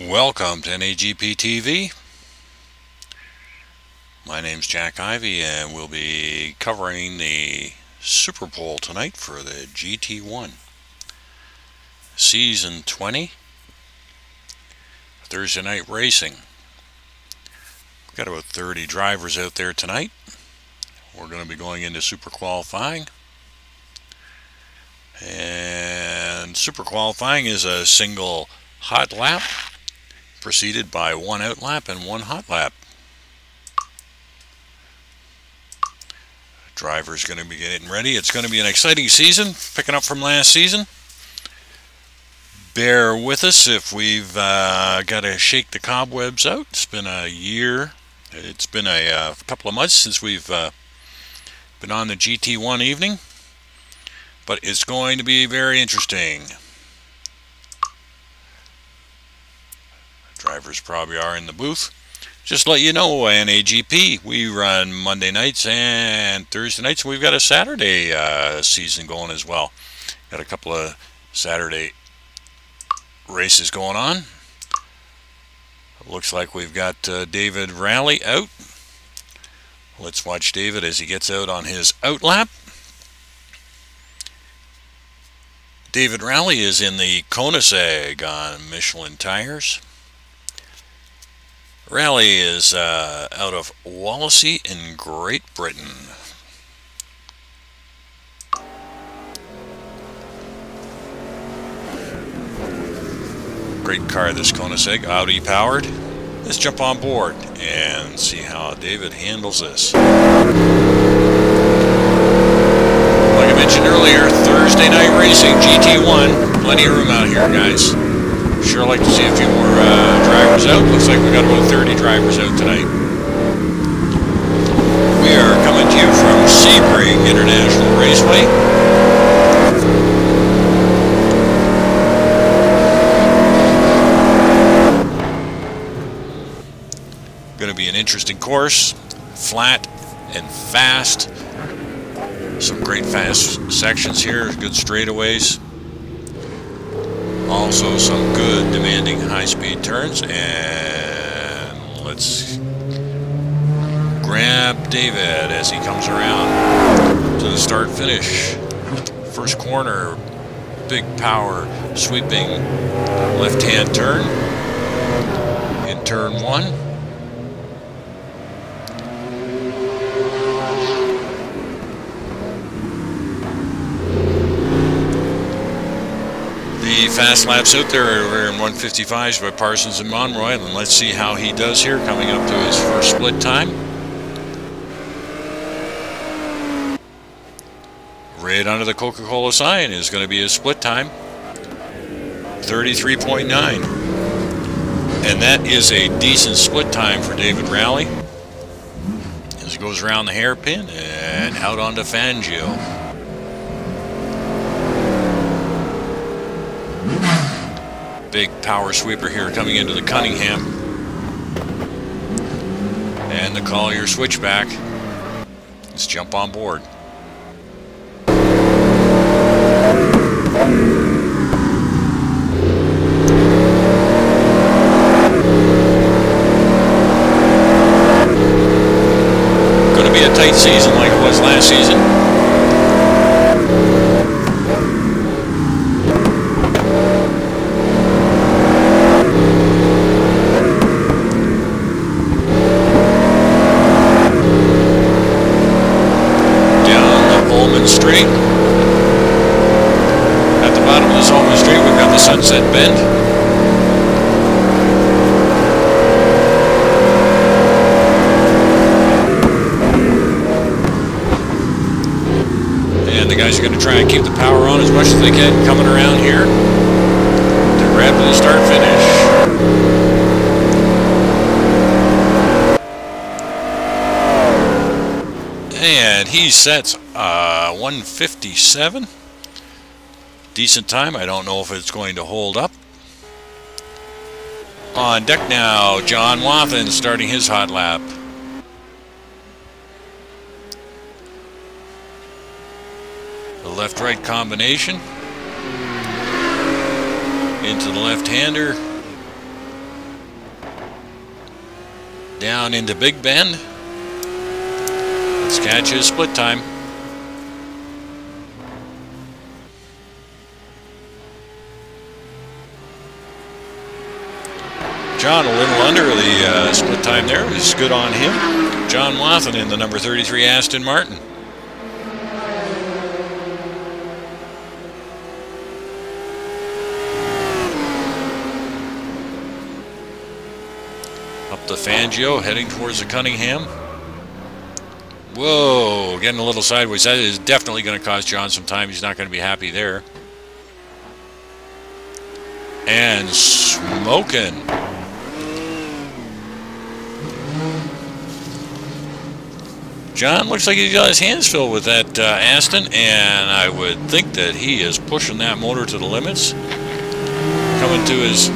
Welcome to NAGP TV. My name's Jack Ivy and we'll be covering the Super Bowl tonight for the GT1 Season 20 Thursday night racing. We've got about 30 drivers out there tonight. We're going to be going into Super Qualifying. And Super Qualifying is a single hot lap preceded by one out lap and one hot lap. Driver's going to be getting ready. It's going to be an exciting season, picking up from last season. Bear with us if we've got to shake the cobwebs out. It's been a year. It's been a couple of months since we've been on the GT1 evening. But it's going to be very interesting. Drivers probably are in the booth. Just to let you know, NAGP, we run Monday nights and Thursday nights. We've got a Saturday season going as well. Got a couple of Saturday races going on. Looks like we've got David Raleigh out. Let's watch David as he gets out on his out lap. David Raleigh is in the Koenigsegg on Michelin tires. Raleigh is out of Wallasey in Great Britain. Great car, this Koenigsegg, Audi powered. Let's jump on board and see how David handles this. Like I mentioned earlier, Thursday night racing, GT1. Plenty of room out here, guys. Sure like to see a few more drivers out. Looks like we got about 30 drivers out tonight. We are coming to you from Sebring International Raceway. Going to be an interesting course, flat and fast. Some great fast sections here, good straightaways. Also some good demanding high-speed turns, and let's grab David as he comes around to the start-finish. First corner, big power sweeping left-hand turn in turn one. The fast laps out there are in 155s by Parsons and Monroy, and let's see how he does here coming up to his first split time. Right under the Coca-Cola sign is going to be his split time, 33.9. And that is a decent split time for David Raleigh as he goes around the hairpin and out onto Fangio. Big power sweeper here coming into the Cunningham. And the Collier switchback. Let's jump on board. Going to be a tight season like it was last season. Straight. At the bottom of this Holman Straight, we've got the Sunset Bend. And the guys are going to try and keep the power on as much as they can coming around here to grab to the start finish. And he sets 157. Decent time. I don't know if it's going to hold up. On deck now, John Wathen starting his hot lap. The left-right combination into the left-hander. Down into Big Bend. Let's catch his split time. John a little under the split time there. It was good on him. John Wathen in the number 33 Aston Martin. Up the Fangio, heading towards the Cunningham. Whoa, getting a little sideways. That is definitely going to cost John some time. He's not going to be happy there. And smoking. John looks like he's got his hands filled with that Aston, and I would think that he is pushing that motor to the limits. Coming to his...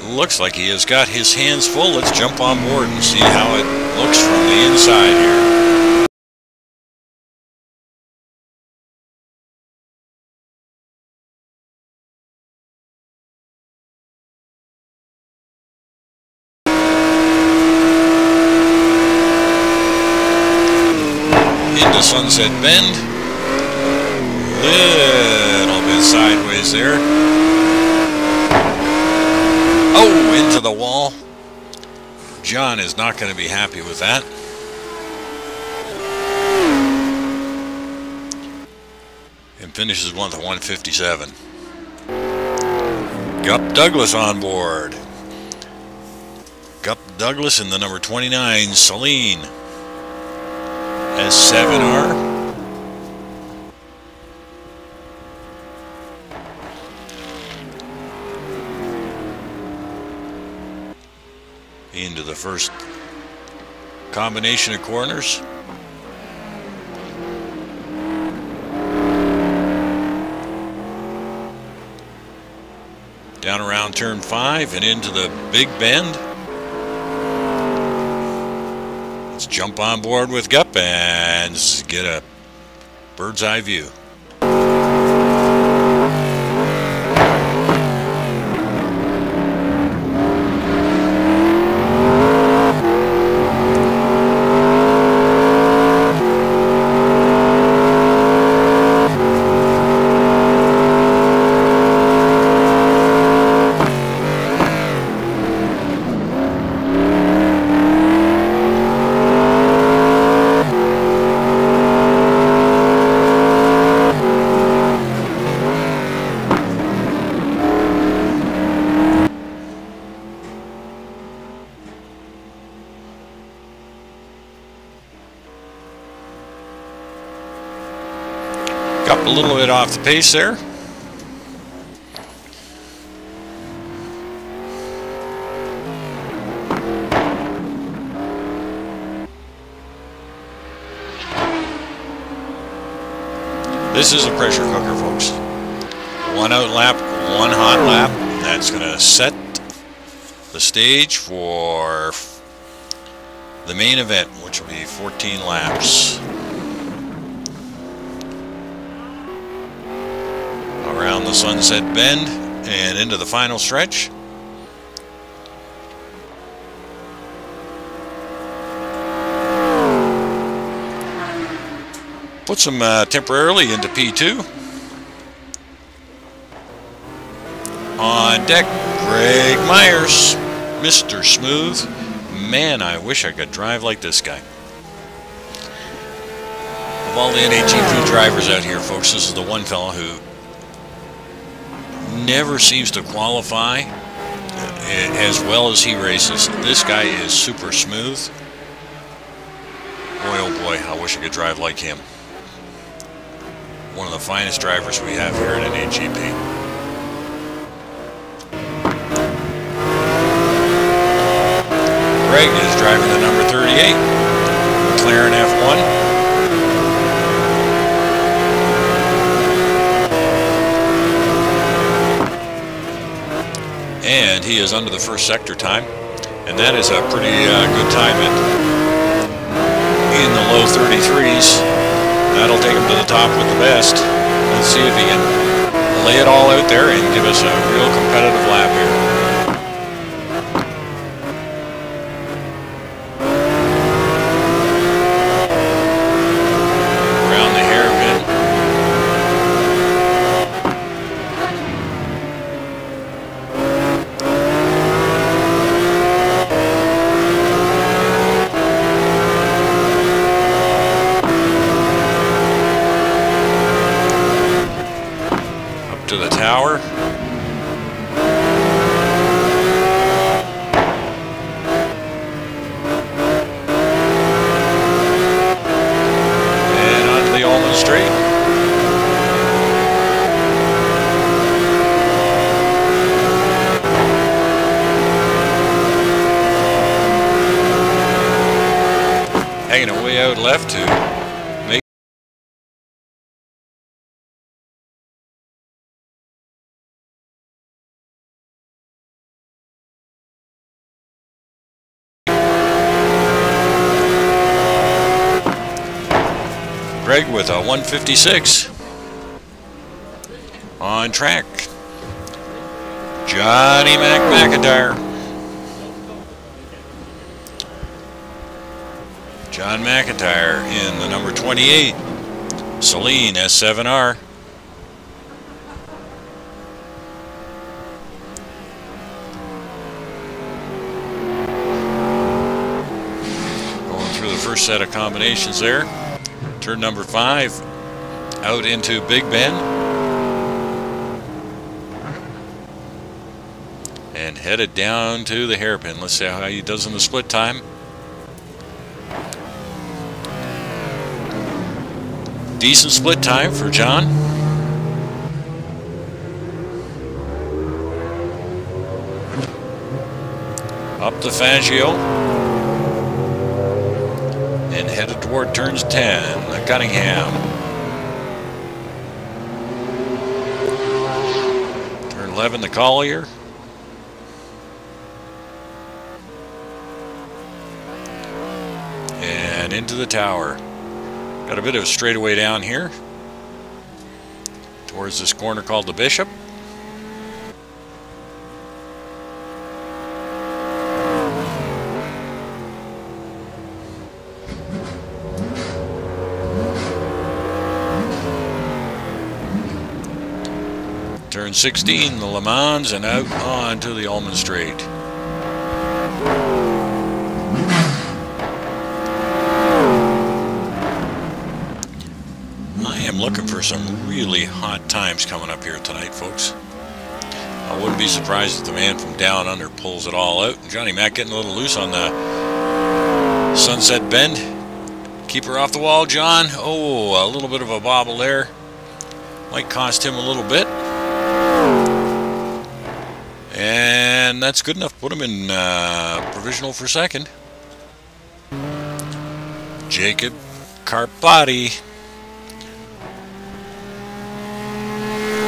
Looks like he has got his hands full. Let's jump on board and see how it looks from the inside here. Into Sunset Bend. Little bit sideways there. Oh, into the wall. John is not going to be happy with that. And finishes one with a 157. Gup Douglas on board. Gup Douglas in the number 29, Celine. S7R. Into the first combination of corners. Down around turn 5 and into the Big Bend. Let's jump on board with Gup and get a bird's eye view. Got a little bit off the pace there. This is a pressure cooker, folks. One out lap, one hot lap. That's going to set the stage for the main event, which will be 14 laps. Around the Sunset Bend and into the final stretch. Puts him temporarily into P2. On deck, Greg Myers, Mr. Smooth. Man, I wish I could drive like this guy. Of all the NAGP drivers out here, folks, this is the one fellow who never seems to qualify as well as he races. This guy is super smooth. Boy, oh boy, I wish I could drive like him. One of the finest drivers we have here at NAGP. Greg is driving the number 38, McLaren F1. And he is under the first sector time, and that is a pretty good time in the low 33s. That'll take him to the top with the best. Let's see if he can lay it all out there and give us a real competitive lap here. Dragging it way out left to make Greg with a 156 on track. Johnny McIntyre. John McIntyre in the number 28. Celine S7R. Going through the first set of combinations there. Turn number 5 out into Big Bend. And headed down to the hairpin. Let's see how he does in the split time. Decent split time for John. Up the Fangio. And headed toward turns 10, the Cunningham. Turn 11, the Collier. And into the tower. Got a bit of a straightaway down here towards this corner called the Bishop. Turn 16, the Le Mans, and out onto the Ullman Straight. I'm looking for some really hot times coming up here tonight, folks. I wouldn't be surprised if the man from down under pulls it all out. Johnny Mac getting a little loose on the Sunset Bend. Keep her off the wall, John. Oh, a little bit of a bobble there. Might cost him a little bit. And that's good enough to put him in provisional for second. Jacob Carpati.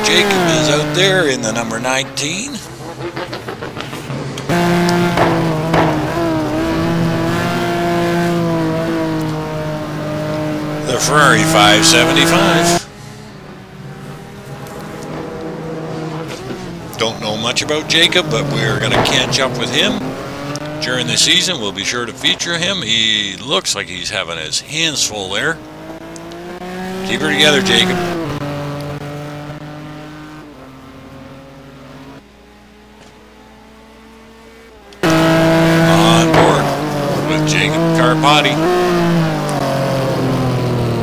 Jacob is out there in the number 19. The Ferrari 575. Don't know much about Jacob, but we're going to catch up with him during the season. We'll be sure to feature him. He looks like he's having his hands full there. Keep her together, Jacob. Carpati.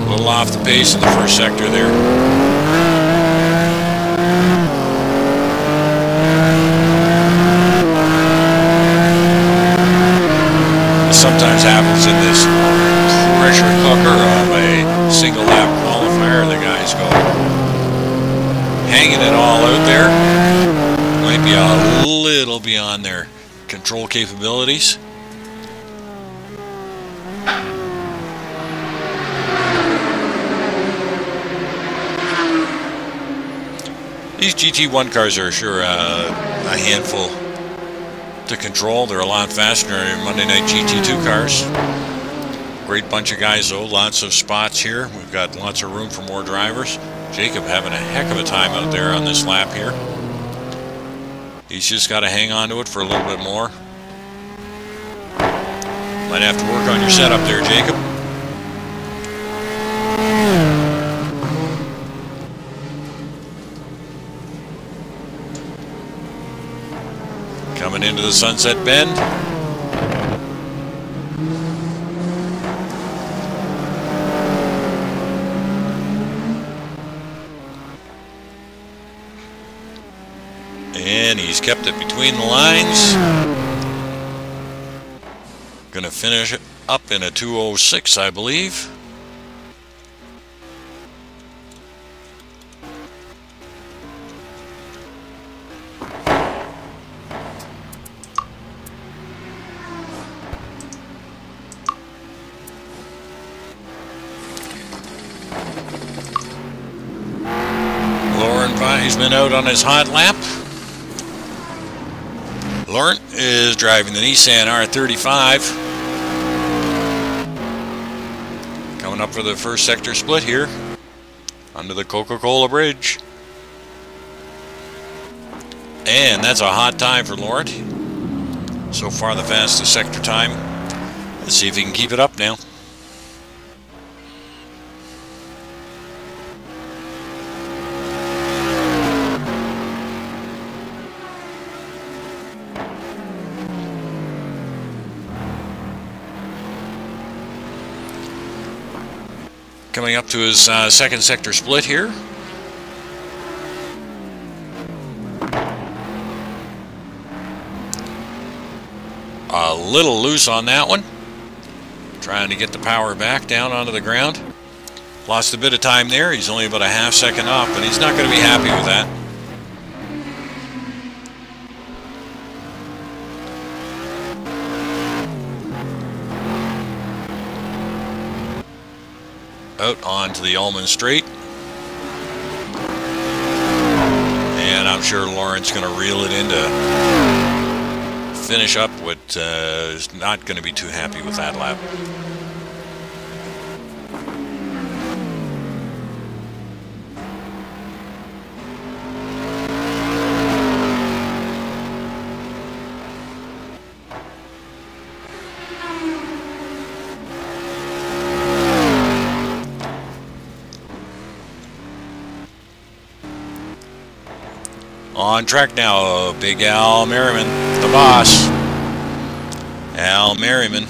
A little off the pace in the first sector there. This sometimes happens in this pressure cooker of a single lap qualifier. The guys go hanging it all out there. Might be a little beyond their control capabilities. These GT1 cars are sure a handful to control. They're a lot faster than Monday Night GT2 cars. Great bunch of guys though, lots of spots here. We've got lots of room for more drivers. Jacob having a heck of a time out there on this lap here. He's just got to hang on to it for a little bit more. Might have to work on your setup there, Jacob. Coming into the Sunset Bend. And he's kept it between the lines. Gonna finish up in a 2:06, I believe. He's been out on his hot lap. Laurent is driving the Nissan R35. Coming up for the first sector split here under the Coca-Cola Bridge. And that's a hot time for Laurent. So far the fastest sector time. Let's see if he can keep it up now. Coming up to his second sector split here. A little loose on that one. Trying to get the power back down onto the ground. Lost a bit of time there. He's only about a half second off, but he's not going to be happy with that. Out onto the Ullman Straight. And I'm sure Laurent's going to reel it in to finish up what is not going to be too happy with that lap. On track now, Big Al Merriman, the boss. Al Merriman,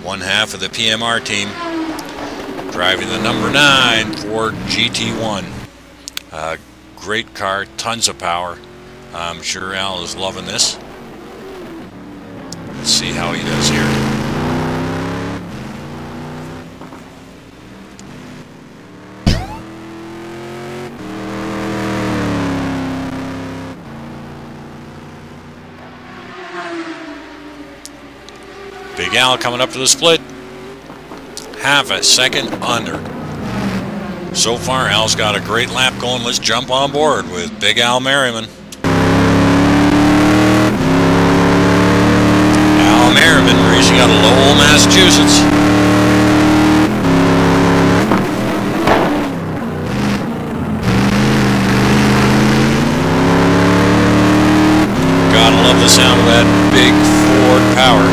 one half of the PMR team, driving the number 9 Ford GT1. Great car, tons of power. I'm sure Al is loving this. Let's see how he does here. Big Al coming up to the split. Half a second under. So far, Al's got a great lap going. Let's jump on board with Big Al Merriman. Al Merriman racing out of Lowell, Massachusetts. Gotta love the sound of that big Ford power.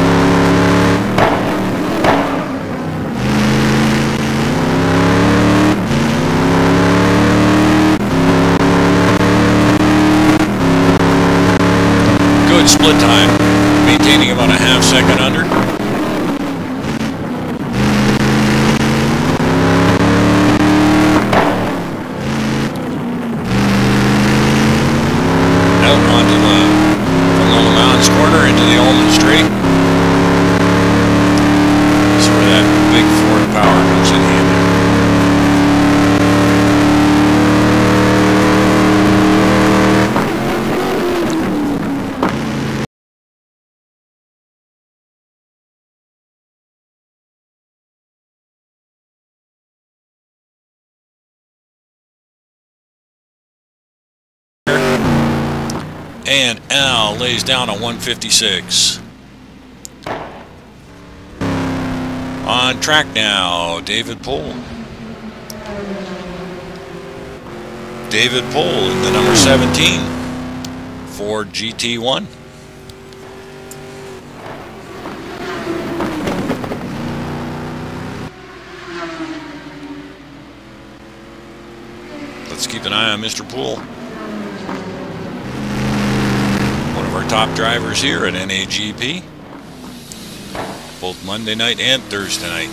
Split time, maintaining about a half second under. Out onto the Pomona Mountains corner into the Ullman Straight. That's where that big Ford power comes in handy. And Al lays down a 156. On track now, David Pohl. David Pohl in the number 17 Ford GT1. Let's keep an eye on Mr. Pohl. Our top drivers here at NAGP, both Monday night and Thursday night.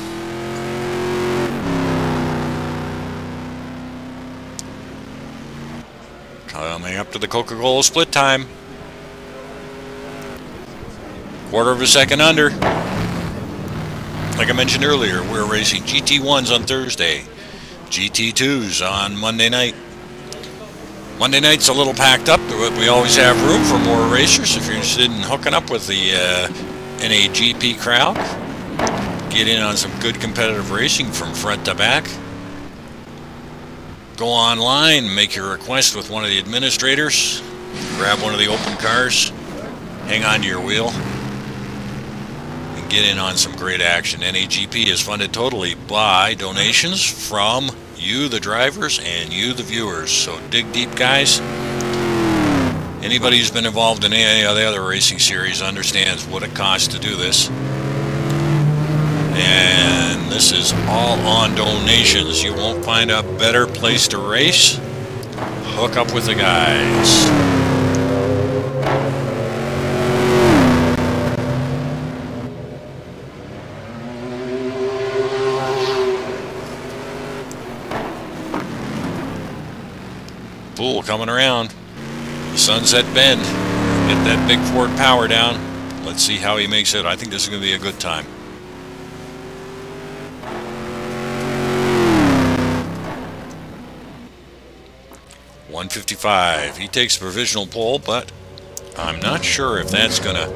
Coming up to the Coca-Cola split time. Quarter of a second under. Like I mentioned earlier, we're racing GT1s on Thursday, GT2s on Monday night. Monday night's a little packed up, but we always have room for more racers. If you're interested in hooking up with the NAGP crowd, get in on some good competitive racing from front to back. Go online, make your request with one of the administrators, grab one of the open cars, hang on to your wheel, and get in on some great action. NAGP is funded totally by donations from you, the drivers, and you, the viewers. So dig deep, guys. Anybody who's been involved in any of the other racing series understands what it costs to do this. And this is all on donations. You won't find a better place to race. Hook up with the guys. Bull coming around. Sunset Bend. Get that big Ford power down. Let's see how he makes it. I think this is going to be a good time. .155. He takes provisional pole, but I'm not sure if that's going to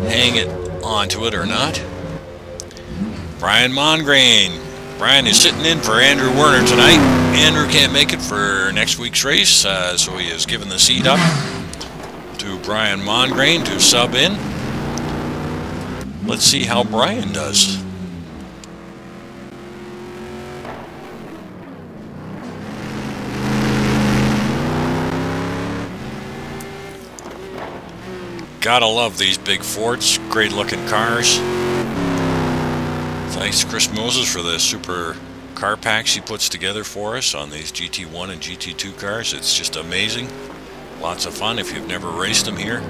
hang it onto it or not. Brian Mongrain. Brian is sitting in for Andrew Werner tonight. Andrew can't make it for next week's race, so he has given the seat up to Brian Mongrain to sub in. Let's see how Brian does. Gotta love these big Fords, great looking cars. Thanks to Chris Moses for the super car packs he puts together for us on these GT1 and GT2 cars. It's just amazing. Lots of fun if you've never raced them here.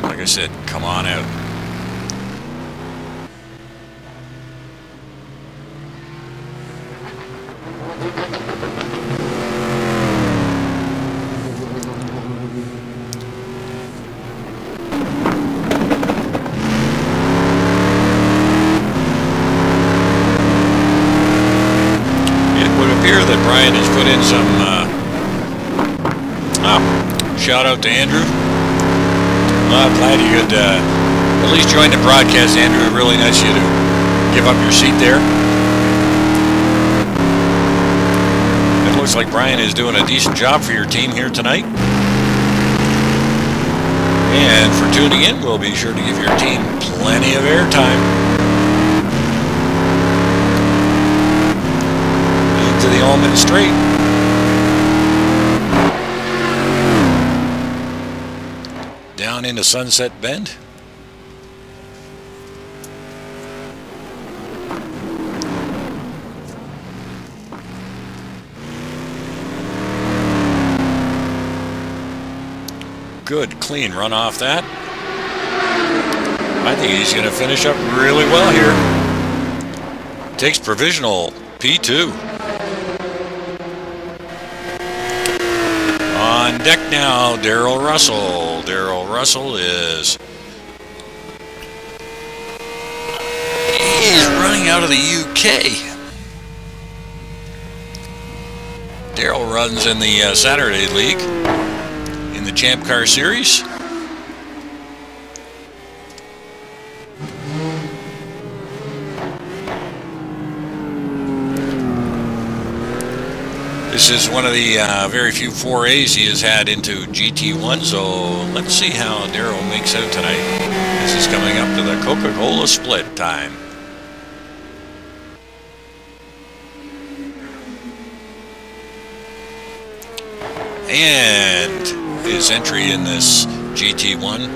Like I said, come on out. That Brian has put in some shout out to Andrew. Well, I'm glad you could at least join the broadcast, Andrew. Really nice of you to give up your seat there. It looks like Brian is doing a decent job for your team here tonight. And for tuning in, we'll be sure to give your team plenty of airtime. To the Allman Straight. Down into Sunset Bend. Good, clean run off that. I think he's going to finish up really well here. Takes provisional P2. On deck now, Darrell Russell. Darrell Russell is... he's running out of the UK. Darrell runs in the Saturday League in the Champ Car Series. This is one of the very few forays he has had into GT1, so let's see how Darrell makes out tonight. This is coming up to the Coca-Cola split time. And his entry in this GT1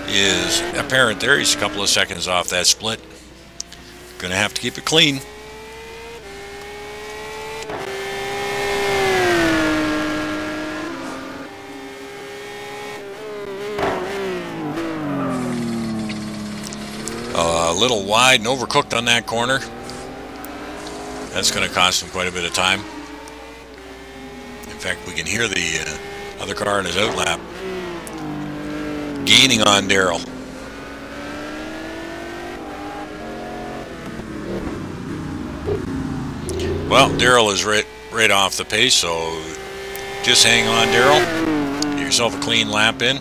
is apparent there. He's a couple of seconds off that split. Gonna have to keep it clean. A little wide and overcooked on that corner. That's going to cost him quite a bit of time. In fact, we can hear the other car in his outlap gaining on Darrell. Well, Darrell is right off the pace, so just hang on, Darrell. Get yourself a clean lap in.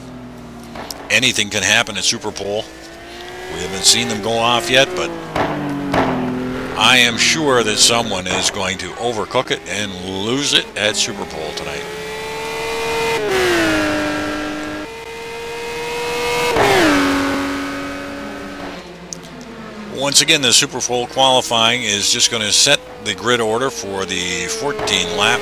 Anything can happen at Super Pole. We haven't seen them go off yet, but I am sure that someone is going to overcook it and lose it at Super Pole tonight. Once again, the Super Pole qualifying is just going to set the grid order for the 14-lap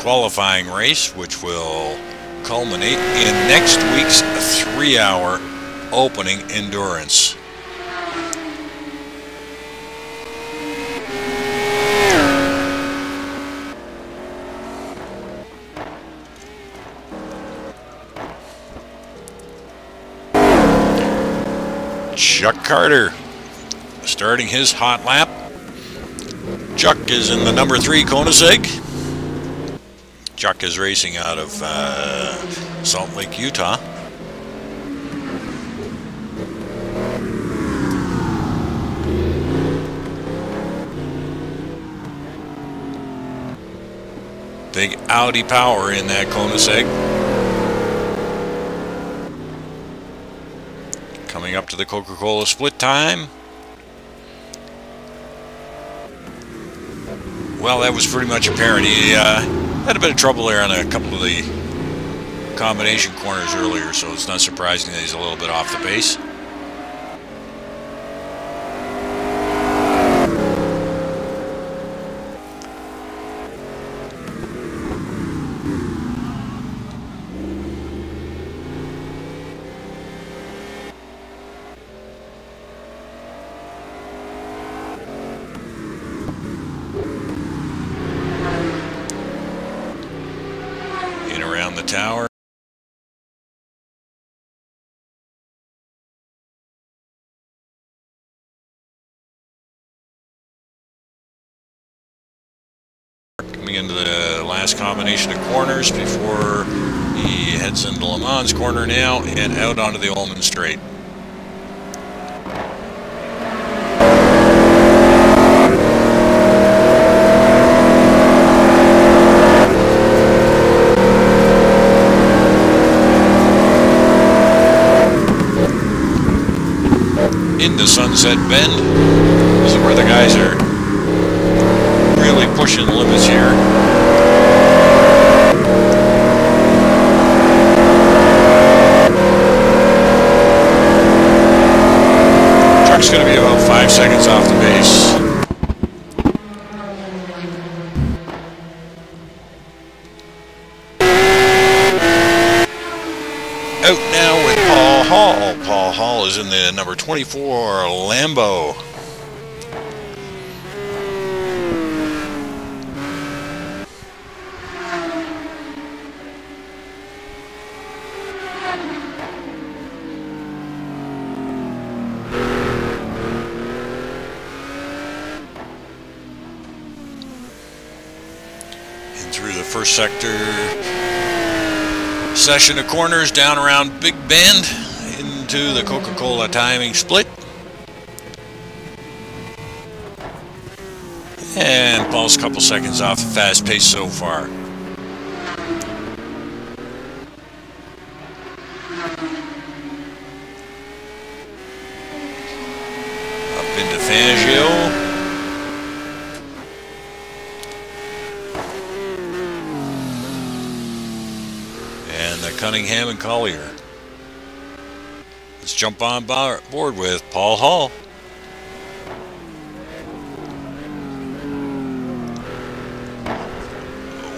qualifying race, which will culminate in next week's 3-hour opening endurance. Chuck Carter starting his hot lap. Chuck is in the number 3 Koenigsegg. Chuck is racing out of Salt Lake, Utah. Big Audi power in that Koenigsegg. Coming up to the Coca-Cola split time. Well, that was pretty much apparent. He had a bit of trouble there on a couple of the combination corners earlier, so it's not surprising that he's a little bit off the pace. The tower. Coming into the last combination of corners before he heads into Le Mans corner now and out onto the Ullman Straight. Into Sunset Bend. This is where the guys are really pushing the limits here. Truck's going to be about 5 seconds off the base. Out now with Paul Hall. Paul Hall is in the number 24 Lambo. And through the first sector session of corners down around Big Bend into the Coca-Cola timing split. And Paul's a couple seconds off the fast pace so far. Up into Fangio. And the Cunningham and Collier. Let's jump on board with Paul Hall.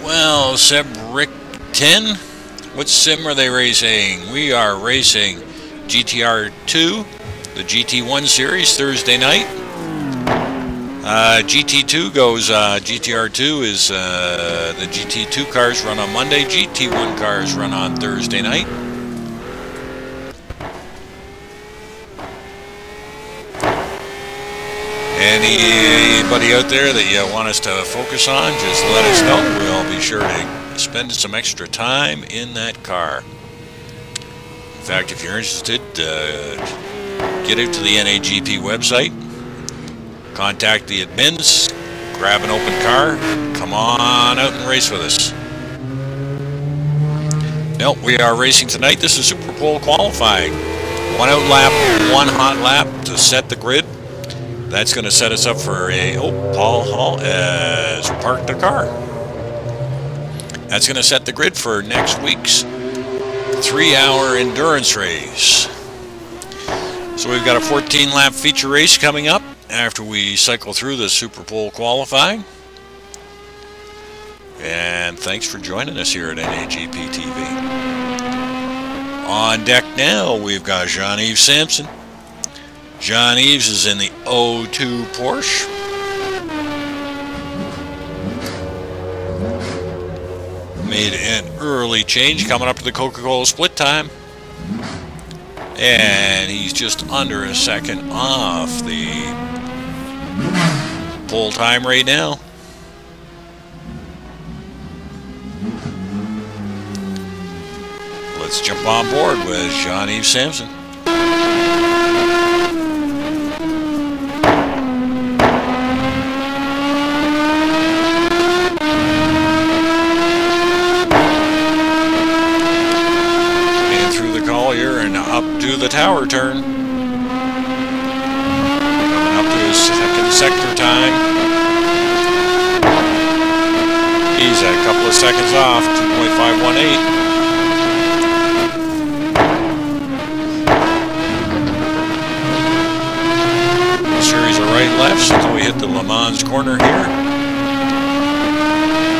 Well, Sebring 10. What sim are they racing? We are racing GTR2, the GT1 series, Thursday night. GT2 goes, GTR2 is the GT2 cars run on Monday, GT1 cars run on Thursday night. Anybody out there that you want us to focus on, just let us know. We'll be sure to spend some extra time in that car. In fact, if you're interested, get out to the NAGP website, contact the admins, grab an open car, come on out and race with us. No, we are racing tonight. This is Super Pole qualifying. One out lap, one hot lap to set the grid. That's going to set us up for a... Oh, Paul Hall has parked the car. That's going to set the grid for next week's 3-hour endurance race. So we've got a 14-lap feature race coming up after we cycle through the Super Bowl qualifying. And thanks for joining us here at NAGP TV. On deck now, we've got Jean-Yves Sampson. Jean-Yves is in the 02 Porsche. Made an early change coming up to the Coca-Cola split time. And he's just under a second off the pole time right now. Let's jump on board with Jean-Yves Sampson. And through the collier and up to the tower turn. Coming up to his second sector time. He's a couple of seconds off, 2.518. Series of right lefts until we hit the Le Mans corner here.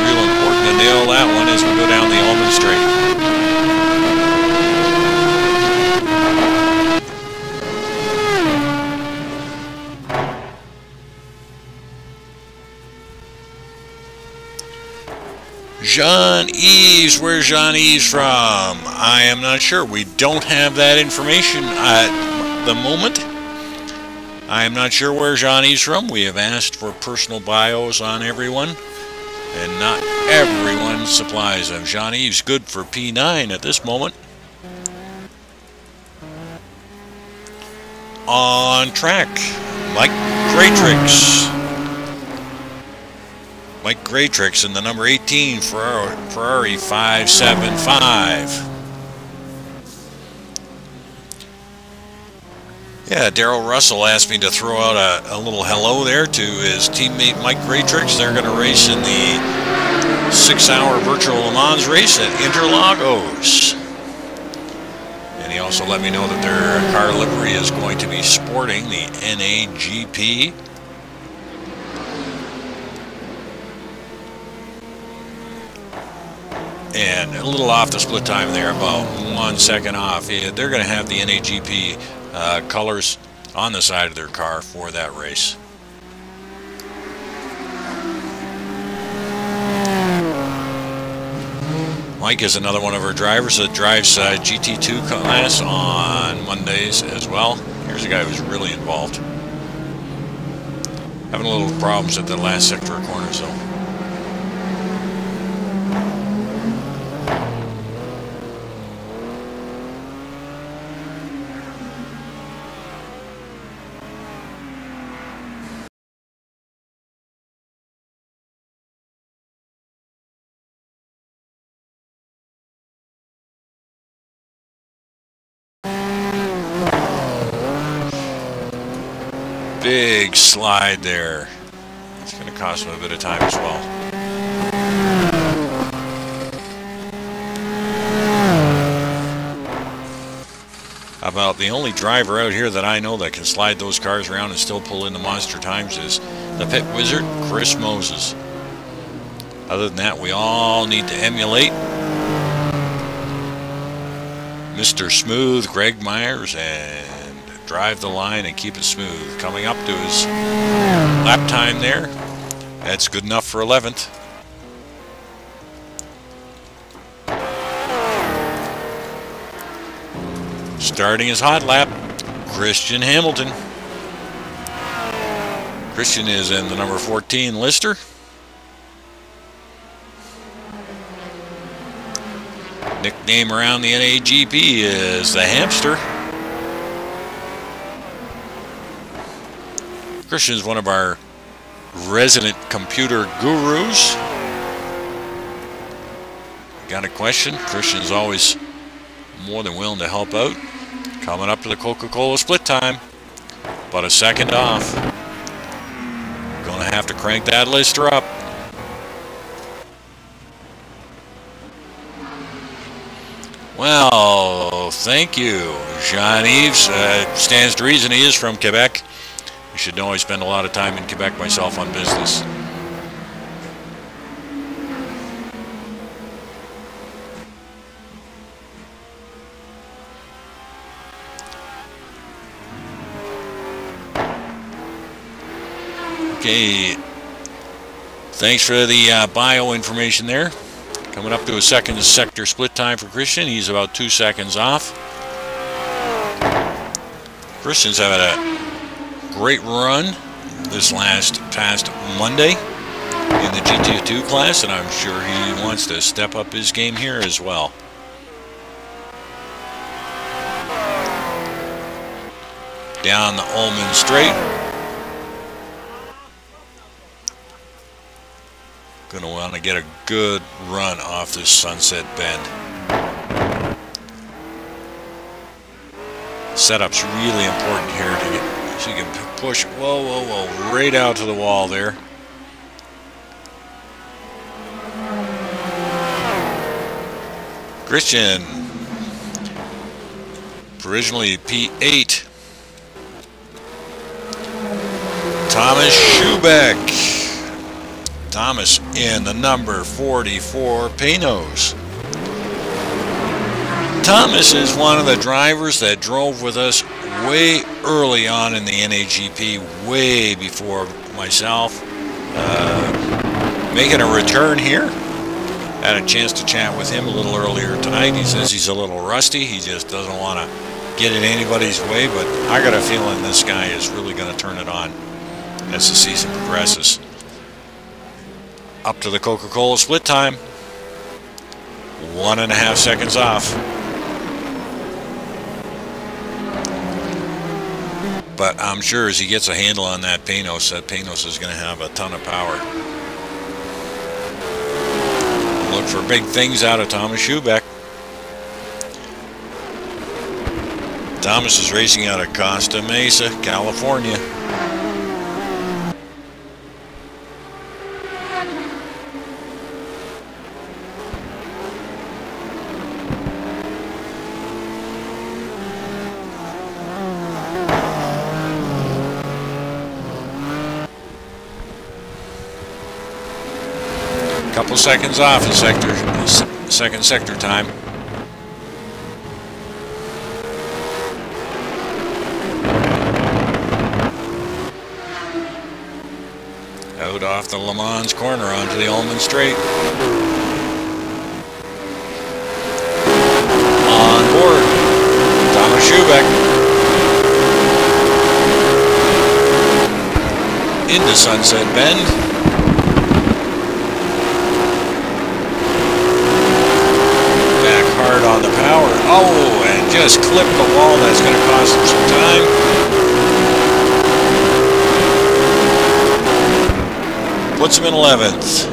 Real important to nail that one as we go down the Almond Straight. Jean-Yves, where's Jean-Yves from? I am not sure. We don't have that information at the moment. I am not sure where Jean-Yves from. We have asked for personal bios on everyone, and not everyone supplies them. Jean-Yves good for P9 at this moment. On track, Mike Graytrix. Mike Graytrix in the number 18 Ferrari 575. Yeah, Darrell Russell asked me to throw out a little hello there to his teammate Mike Graytrix. They're going to race in the 6-hour virtual Le Mans race at Interlagos. And he also let me know that their car livery is going to be sporting the NAGP. And a little off the split time there, about 1 second off. Yeah, they're going to have the NAGP colors on the side of their car for that race. Mike is another one of our drivers that drives GT2 class on Mondays as well. Here's a guy who's really involved. Having a little problems at the last sector of corners though. Big slide there. It's going to cost him a bit of time as well. About the only driver out here that I know that can slide those cars around and still pull in the monster times is the pit wizard, Chris Moses. Other than that, we all need to emulate Mr. Smooth, Greg Myers, and drive the line and keep it smooth. Coming up to his lap time there. That's good enough for 11th. Starting his hot lap, Christian Hamilton. Christian is in the number 14 Lister. Nickname around the NAGP is the Hamster. Christian's one of our resident computer gurus. Got a question? Christian's always more than willing to help out. Coming up to the Coca-Cola split time. About a second off. to crank that lister up. Well, thank you, Jean-Yves. Stands to reason he is from Quebec. You should know I spend a lot of time in Quebec myself on business. Okay, thanks for the bio information there. Coming up to a second sector split time for Christian. He's about 2 seconds off. Christian's having a great run this past Monday in the GT2 class, and I'm sure he wants to step up his game here as well. Down the Ullman Straight. Going to want to get a good run off this Sunset Bend. Setup's really important here to get, so you can push, whoa, right out to the wall there. Christian, provisionally P8. Thomas Schubeck. Thomas in the number 44 Panos. Thomas is one of the drivers that drove with us way early on in the NAGP, way before myself. Making a return here. Had a chance to chat with him a little earlier tonight. He says he's a little rusty. He just doesn't want to get in anybody's way, but I got a feeling this guy is really going to turn it on as the season progresses. Up to the Coca-Cola split time. 1.5 seconds off. But I'm sure as he gets a handle on that Panos is going to have a ton of power. Look for big things out of Thomas Schubeck. Thomas is racing out of Costa Mesa, California. Couple seconds off the second sector time. Out off the Le Mans corner onto the Ullman Straight. On board, Thomas Schubeck. Into Sunset Bend. On the power. Oh, and just clipped the wall. That's going to cost him some time. Puts him in 11th.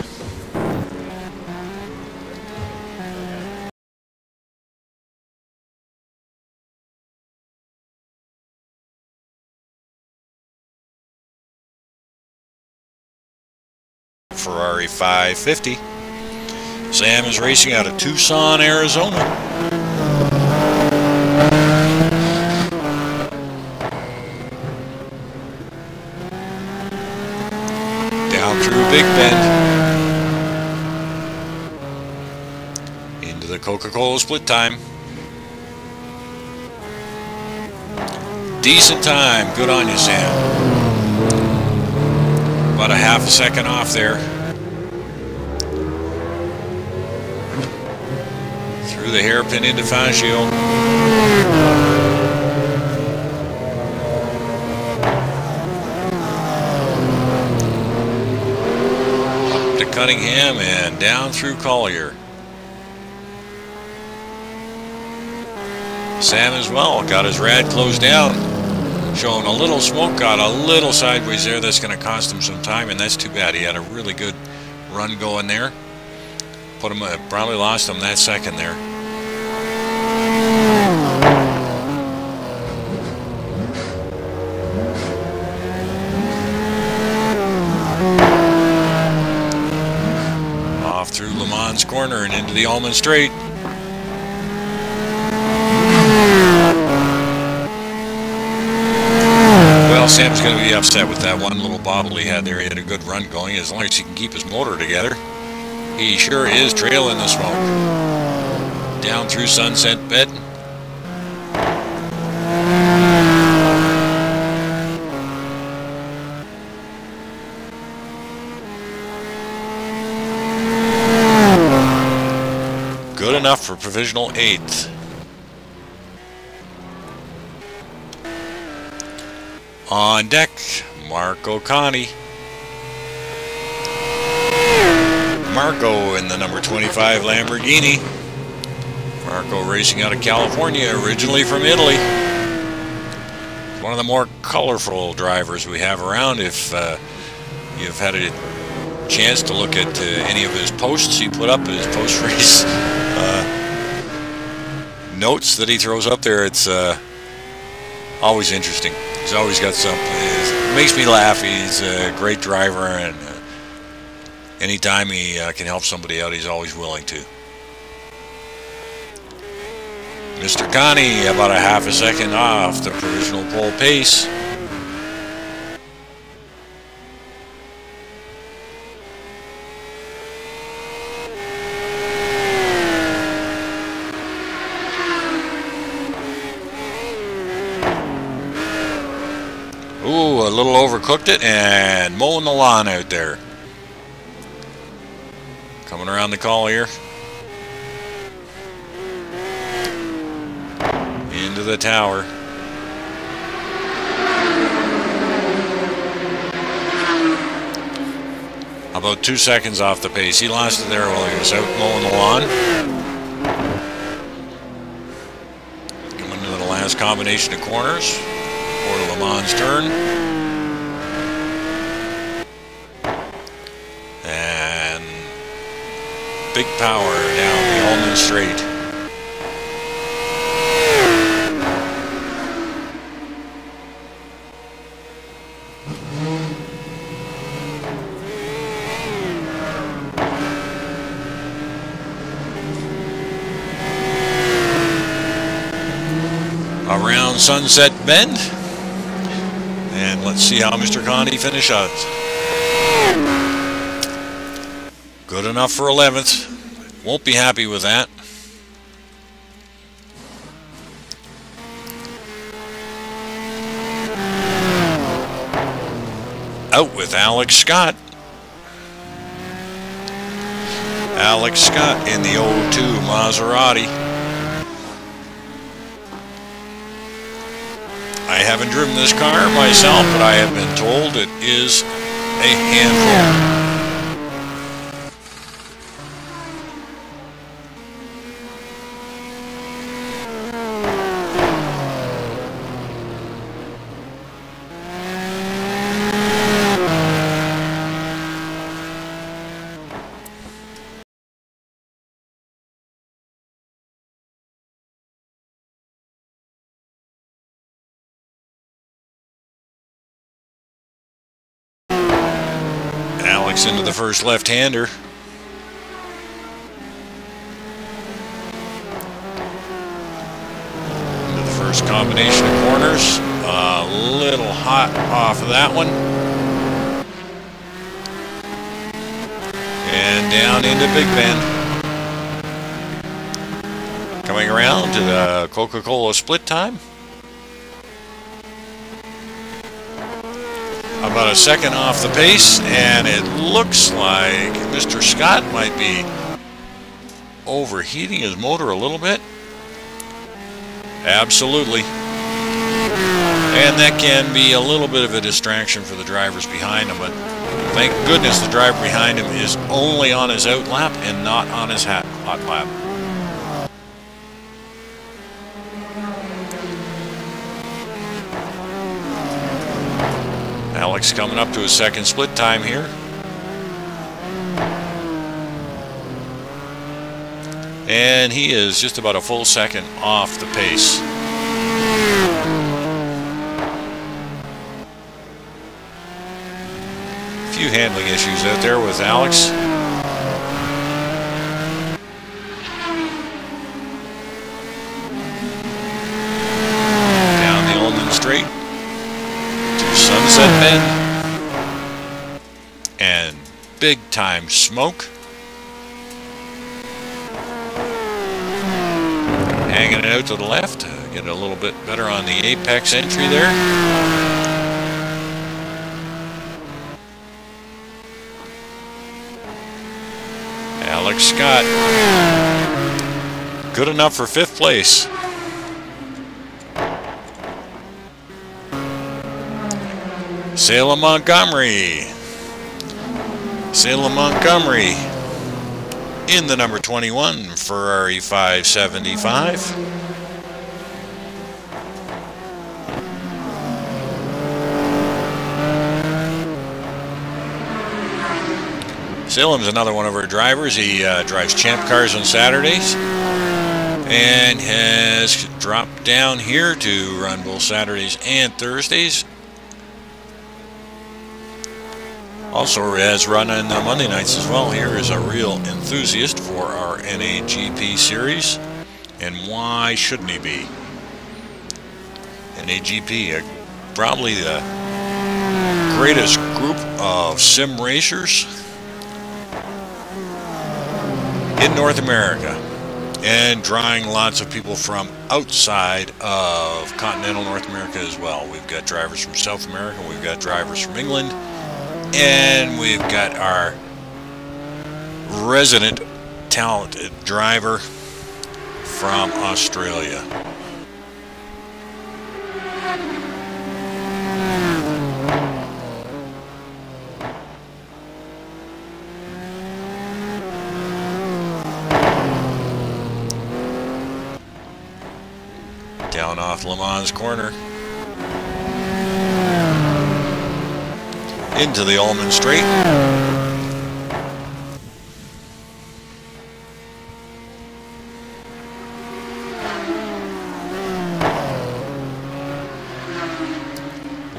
Ferrari 550. Sam is racing out of Tucson, Arizona. Down through Big Bend. Into the Coca-Cola split time. Decent time. Good on you, Sam. About a half a second off there. Through the hairpin into Fangio. Up to Cunningham and down through Collier. Sam as well got his rad closed down. Showing a little smoke, got a little sideways there. That's going to cost him some time, and that's too bad. He had a really good run going there. Put him, probably lost him that second there. Mans corner and into the Almond Straight. Well, Sam's going to be upset with that one little bobble he had there. He had a good run going. As long as he can keep his motor together, he sure is trailing the smoke. Down through Sunset Bed. Good enough for provisional 8th. On deck, Marco Conti. Marco in the number 25 Lamborghini. Marco racing out of California, originally from Italy. One of the more colorful drivers we have around. If you've had a chance to look at any of his posts he put up, his post-race notes that he throws up there, it's always interesting. He's always got something. It makes me laugh. He's a great driver, and anytime he can help somebody out, he's always willing to. Mr. Conti about a half a second off the provisional pole pace. Ooh, a little overcooked it and mowing the lawn out there. Coming around the collier. Into the tower. About 2 seconds off the pace. He lost it there while he was out mowing the lawn. Coming into the last combination of corners. Port of Le Mans turn. And big power down the Almond Straight. Around Sunset Bend. And let's see how Mr. Conti finishes out. Good enough for 11th. Won't be happy with that. Out with Alex Scott. Alex Scott in the 02 Maserati. I haven't driven this car myself, but I have been told it is a handful. Alex into the first left-hander. Into the first combination of corners. A little hot off of that one. And down into Big Bend. Coming around to the Coca-Cola split time. About a second off the pace, and it looks like Mr. Scott might be overheating his motor a little bit. Absolutely. And that can be a little bit of a distraction for the drivers behind him, but thank goodness the driver behind him is only on his out lap and not on his hot lap. Alex coming up to his second split time here. And he is just about a full second off the pace. A few handling issues out there with Alex. and big time smoke. Hanging it out to the left, get a little bit better on the apex entry there. Alex Scott, good enough for 5th place. Salem Montgomery. Salem Montgomery in the number 21 Ferrari 575. Salem's another one of our drivers. He drives Champ cars on Saturdays and has dropped down here to run both Saturdays and Thursdays. Also has run on Monday nights as well. Here is a real enthusiast for our NAGP series. And why shouldn't he be? NAGP, probably the greatest group of sim racers in North America. And drawing lots of people from outside of continental North America as well. We've got drivers from South America. We've got drivers from England. And we've got our resident talented driver from Australia. Down off Le Mans corner. Into the Allman Straight.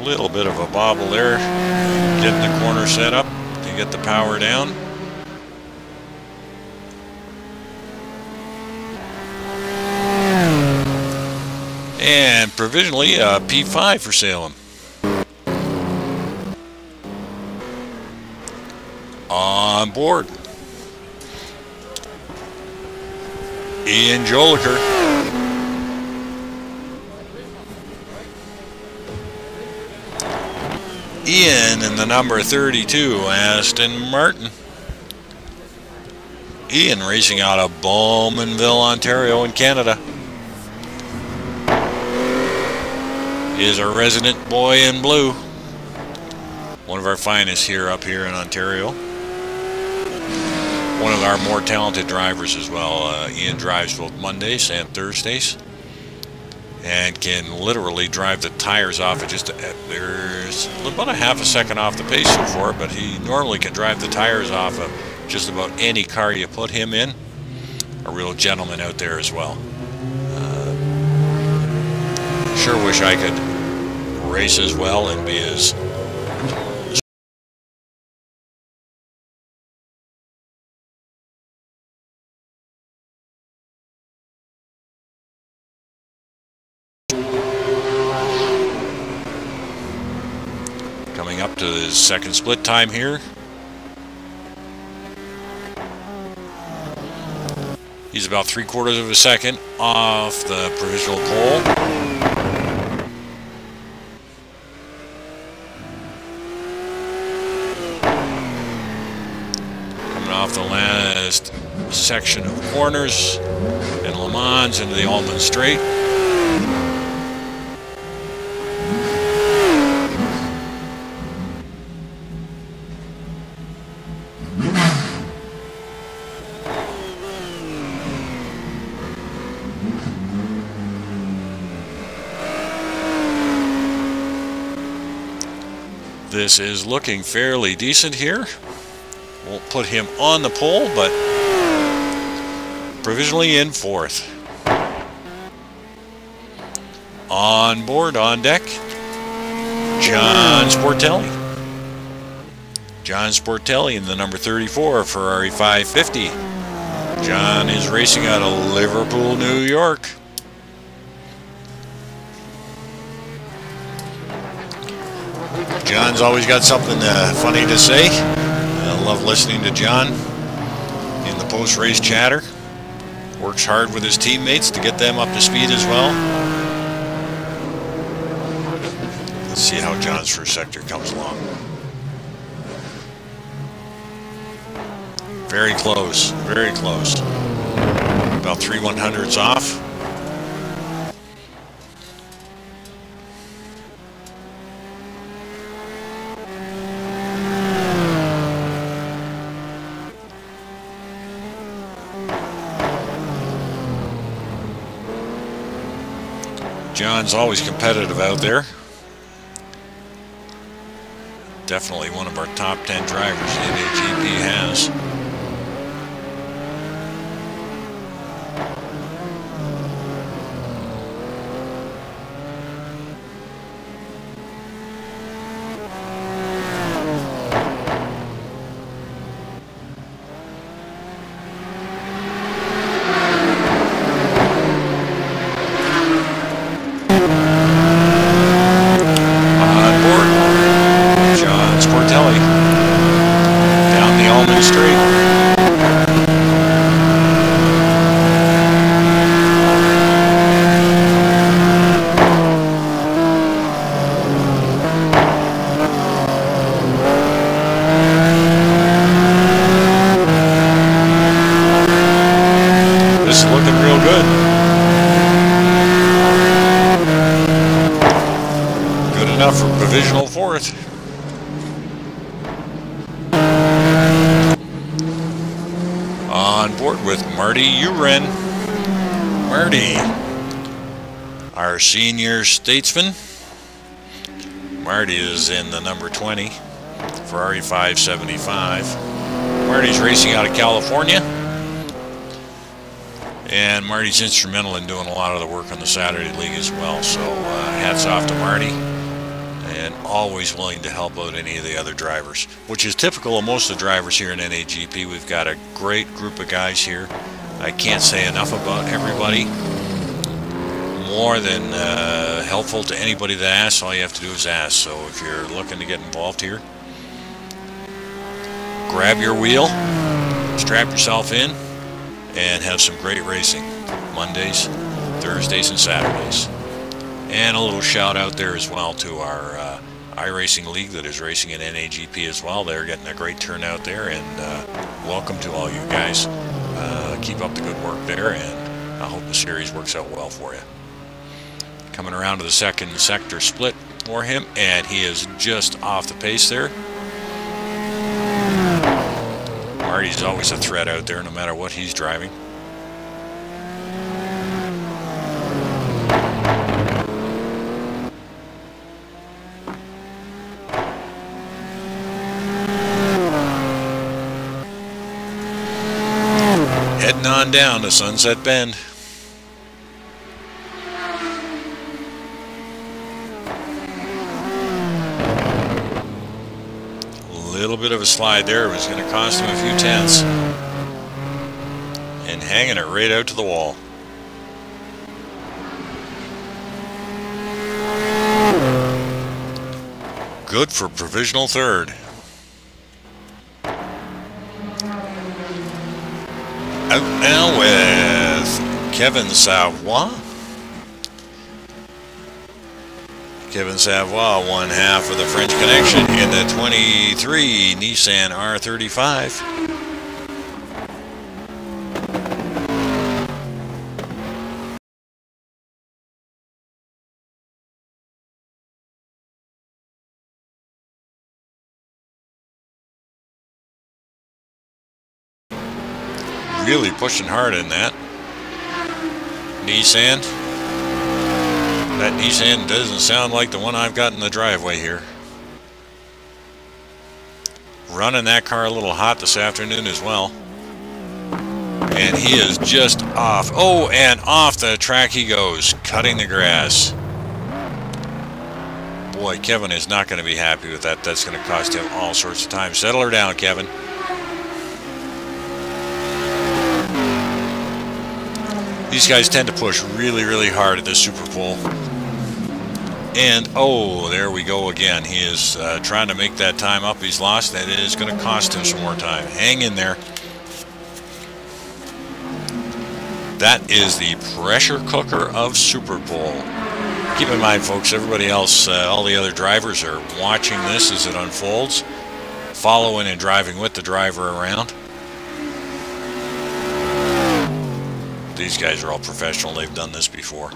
Little bit of a bobble there, getting the corner set up to get the power down. And provisionally P5 for Salem. On board, Ian Joliker. Ian in the number 32 Aston Martin. Ian racing out of Bowmanville, Ontario in Canada. Is a resident boy in blue. One of our finest up here in Ontario. One of our more talented drivers as well. Ian drives both Mondays and Thursdays and can literally drive the tires off. There's about a half a second off the pace so far, but he normally can drive the tires off of just about any car you put him in. A real gentleman out there as well. Sure wish I could race as well and be as coming up to his second split time here. He's about 3/4 of a second off the provisional pole. Coming off the last section of corners and Le Mans into the Allman Straight. This is looking fairly decent here. Won't put him on the pole, but provisionally in 4th. On board, on deck, John Sportelli. John Sportelli in the number 34 Ferrari 550. John is racing out of Liverpool, New York. John's always got something funny to say. I love listening to John in the post-race chatter. Works hard with his teammates to get them up to speed as well. Let's see how John's first sector comes along. Very close, very close. About 3/100ths off. John's always competitive out there. Definitely one of our top 10 drivers NAGP has. For provisional fourth. On board with Marty Eiran. Marty, our senior statesman. Marty is in the number 20, Ferrari 575. Marty's racing out of California. And Marty's instrumental in doing a lot of the work on the Saturday League as well. So hats off to Marty. And always willing to help out any of the other drivers, which is typical of most of the drivers here in NAGP. We've got a great group of guys here. I can't say enough about everybody. More than helpful to anybody that asks. All you have to do is ask. So if you're looking to get involved here, grab your wheel, strap yourself in, and have some great racing Mondays, Thursdays, and Saturdays. And a little shout out there as well to our iRacing League that is racing in NAGP as well. They're getting a great turnout there, and welcome to all you guys. Keep up the good work there, and I hope the series works out well for you. Coming around to the second sector split for him, and he is just off the pace there. Marty's always a threat out there no matter what he's driving. Heading on down to Sunset Bend. A little bit of a slide there. It was going to cost him a few tenths. And hanging it right out to the wall. Good for provisional third. Out now with Kevin Savoy. Kevin Savoy, one half of the French Connection in the 23 Nissan R35. Really pushing hard in that Nissan. That Nissan doesn't sound like the one I've got in the driveway here. Running that car a little hot this afternoon as well. And he is just off. Oh, and off the track he goes, cutting the grass. Boy, Kevin is not going to be happy with that. That's going to cost him all sorts of time. Settle her down, Kevin. These guys tend to push really, really hard at this Super Bowl. And, oh, there we go again. He is trying to make that time up. He's lost, and it is going to cost him some more time. Hang in there. That is the pressure cooker of Super Bowl. Keep in mind, folks, everybody else, all the other drivers are watching this as it unfolds, following and driving with the driver around. These guys are all professional. They've done this before.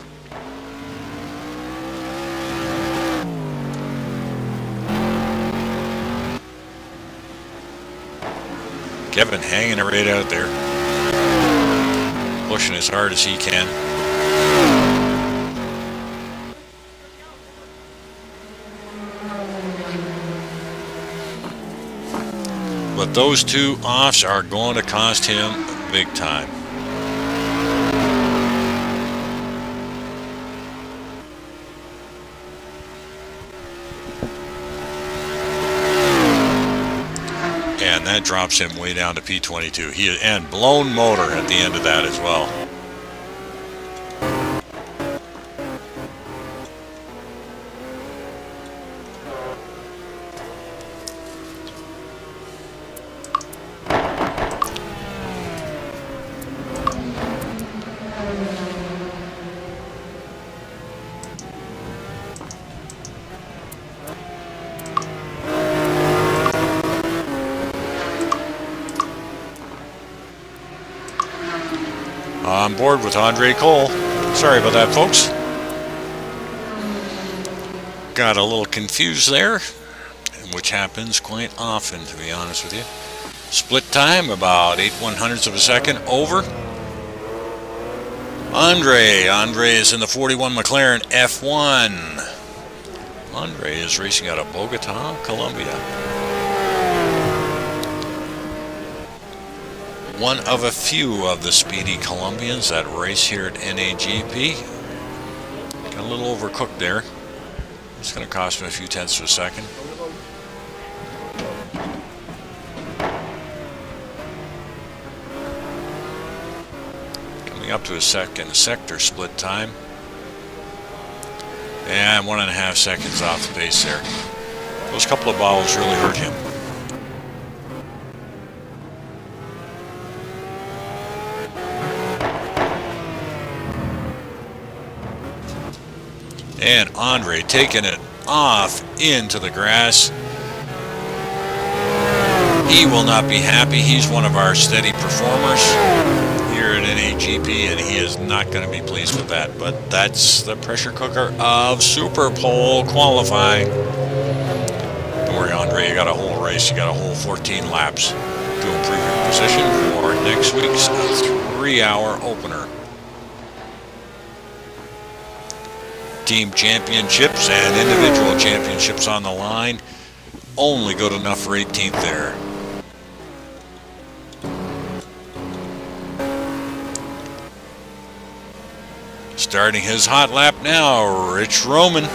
Kevin hanging it right out there, pushing as hard as he can. But those two offs are going to cost him big time. And that drops him way down to P22. And blown motor at the end of that as well. On board with Andre Cole. Sorry about that, folks. Got a little confused there, which happens quite often, to be honest with you. Split time, about 8/100ths of a second over. Andre is in the 41 McLaren F1. Andre is racing out of Bogota, Colombia. One of a few of the speedy Colombians that race here at NAGP. Got a little overcooked there. It's going to cost him a few tenths of a second. Coming up to a second sector split time. And 1.5 seconds off the pace there. Those couple of bottles really hurt him. And Andre taking it off into the grass. He will not be happy. He's one of our steady performers here at NAGP, and he is not going to be pleased with that. But that's the pressure cooker of Super Bowl qualifying. Don't worry, Andre, you got a whole race. You got a whole 14 laps to improve your position for next week's 3-hour opener. Team championships and individual championships on the line. Only good enough for 18th there. Starting his hot lap now, Rich Roman.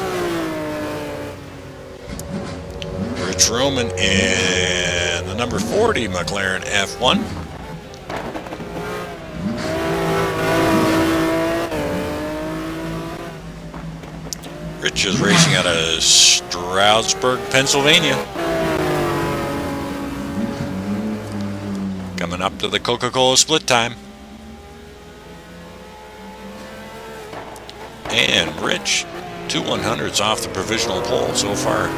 Rich Roman in the number 40 McLaren F1. Rich is racing out of Stroudsburg, Pennsylvania. Coming up to the Coca-Cola split time. And Rich, 2/100ths off the provisional pole so far.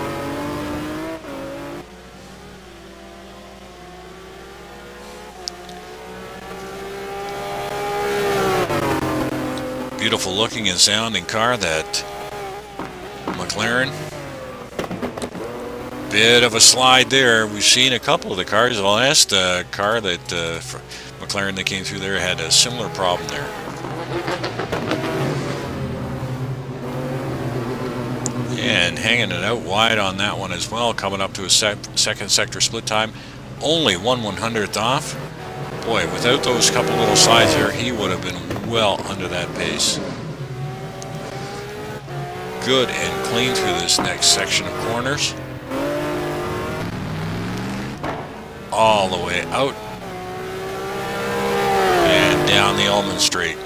Beautiful looking and sounding car, that McLaren. Bit of a slide there. We've seen a couple of the cars. The last car that McLaren that came through there had a similar problem there. And hanging it out wide on that one as well, coming up to a second sector split time. Only 1/100th off. Boy, without those couple little slides there, he would have been well under that pace. Good and clean through this next section of corners. All the way out. And down the Almond Straight.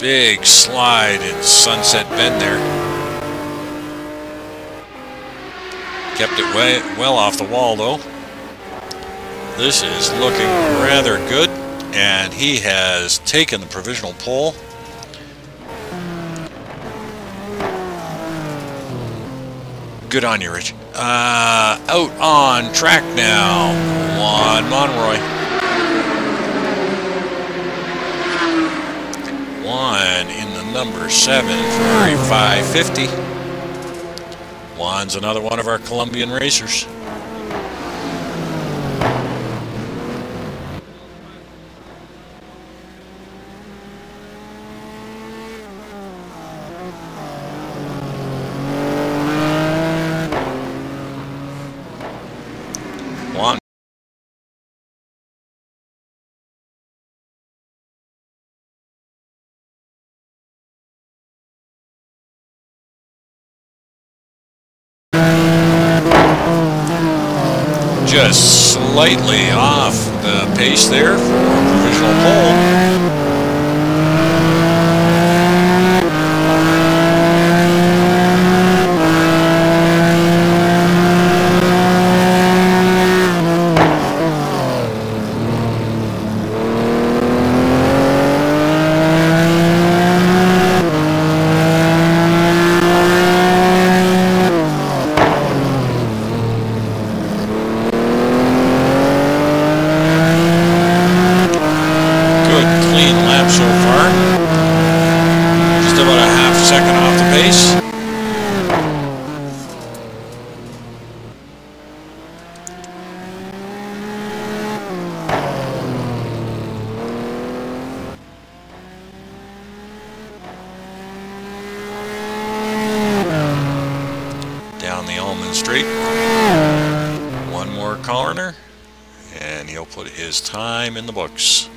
Big slide in Sunset Bend there. Kept it well off the wall though. This is looking rather good, and he has taken the provisional pole. Good on you, Rich. Out on track now, Juan Monroy. Juan in the number 7 Ferrari 550. Juan's another one of our Colombian racers. Juan. Just slightly off the pace there for a provisional pole. Down the Almond Straight. One more corner, and he'll put his time in the books.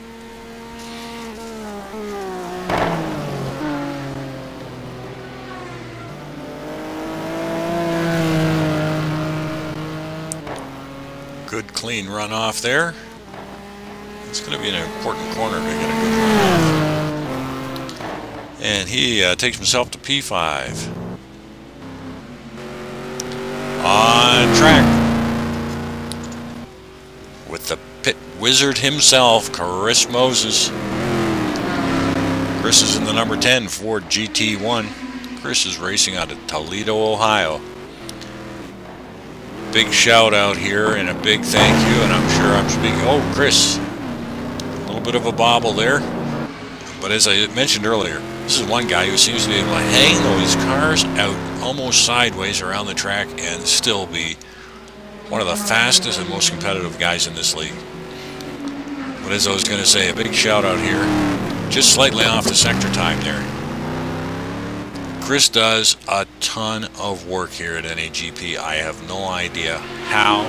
Good clean run off there. It's going to be an important corner to get a good run off. And he takes himself to P5. On track with the pit wizard himself, Chris Moses. Chris is in the number 10 Ford GT1. Chris is racing out of Toledo, Ohio. Big shout out here and a big thank you, and I'm sure I'm speaking. Oh, Chris, a little bit of a bobble there, but as I mentioned earlier, this is one guy who seems to be able to hang those cars out almost sideways around the track and still be one of the fastest and most competitive guys in this league. But as I was going to say, a big shout out here, just slightly off the sector time there. Chris does a ton of work here at NAGP. I have no idea how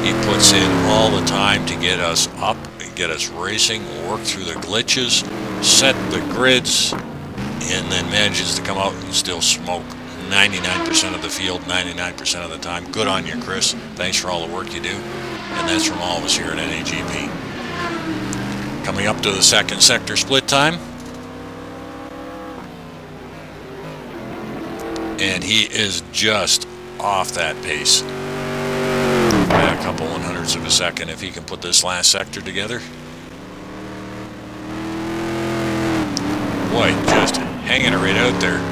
he puts in all the time to get us up and get us racing, work through the glitches, set the grids, and then manages to come out and still smoke 99% of the field, 99% of the time. Good on you, Chris. Thanks for all the work you do. And that's from all of us here at NAGP. Coming up to the second sector split time. And he is just off that pace. By a couple 100ths of a second if he can put this last sector together. Boy, just hanging it right out there.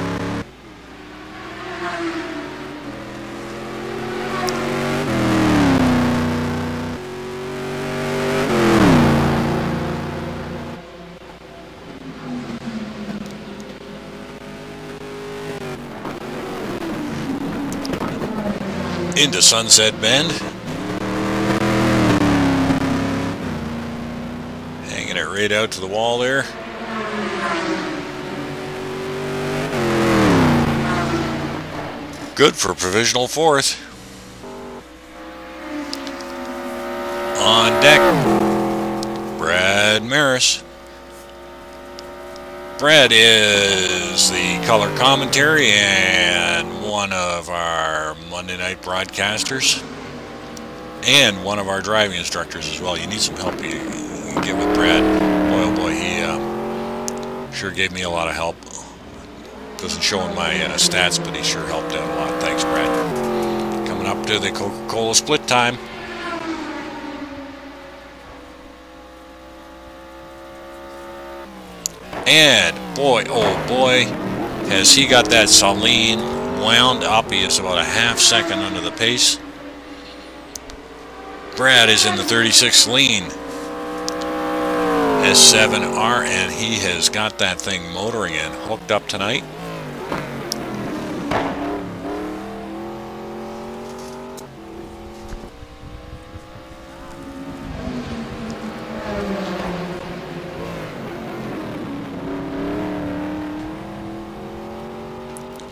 Into Sunset Bend. Hanging it right out to the wall there. Good for provisional fourth. On deck, Brad Maris. Brad is the color commentary and one of our Monday night broadcasters and one of our driving instructors as well. You need some help, you get with Brad. Boy, oh boy, he Sure gave me a lot of help. Doesn't show in my stats, but he sure helped out a lot. Thanks, Brad. Coming up to the Coca-Cola split time. And boy, oh boy, has he got that Saline wound up. He is about a half second under the pace. Brad is in the 36 lean S7R, and he has got that thing motoring in, hooked up tonight.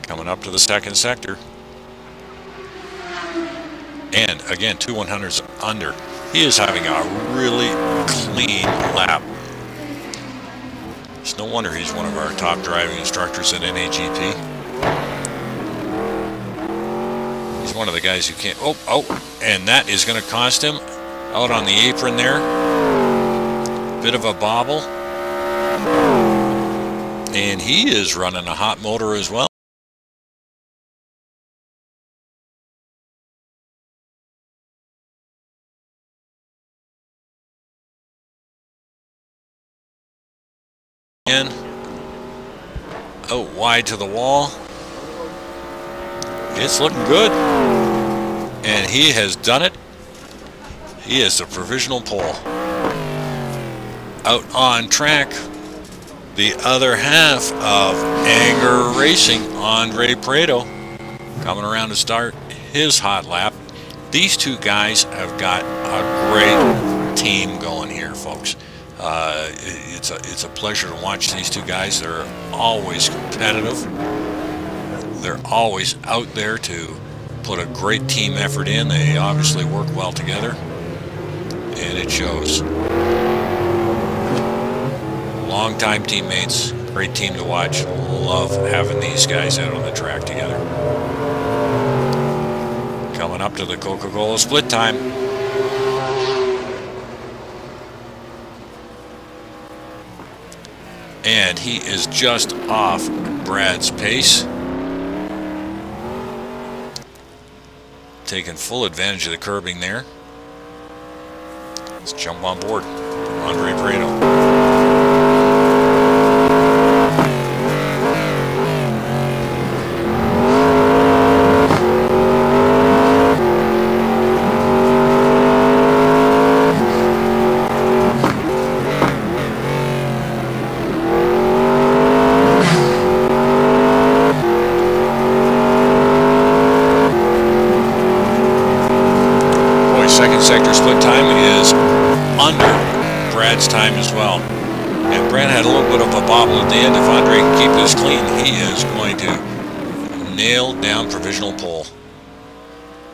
Coming up to the second sector. And again, 2 100s under. He is having a really clean lap. It's no wonder he's one of our top driving instructors at NAGP. He's one of the guys who can't... and that is going to cost him out on the apron there. Bit of a bobble. And he is running a hot motor as well. Wide to the wall. It's looking good. And he has done it. He is the provisional pole. Out on track, the other half of Anger Racing, Andre Prado, coming around to start his hot lap. These two guys have got a great team going here, folks. It's a pleasure to watch these two guys. They're always competitive. They're always out there to put a great team effort in. They obviously work well together, and it shows. Longtime teammates, great team to watch. Love having these guys out on the track together. Coming up to the Coca-Cola split time. And he is just off Brad's pace. Taking full advantage of the curbing there. Let's jump on board. Andre Prado. Second sector split time is under Brad's time as well. And Brad had a little bit of a bobble at the end. If Andre can keep this clean, he is going to nail down provisional pole.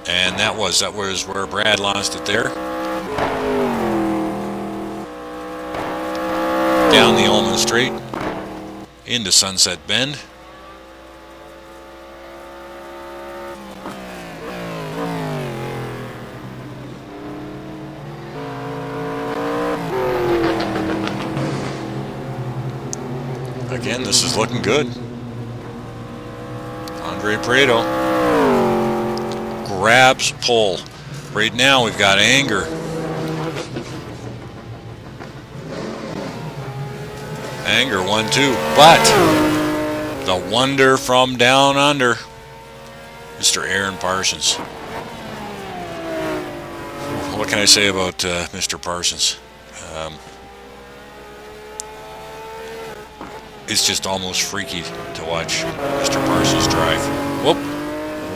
And that was where Brad lost it there. Down the Ullman Straight into Sunset Bend. Again, this is looking good. Andre Prado grabs pole. Right now we've got Anger. Anger 1-2, but the wonder from down under, Mr. Eiran Parsons. What can I say about Mr. Parsons? It's just almost freaky to watch Mr. Parsons drive. Whoop,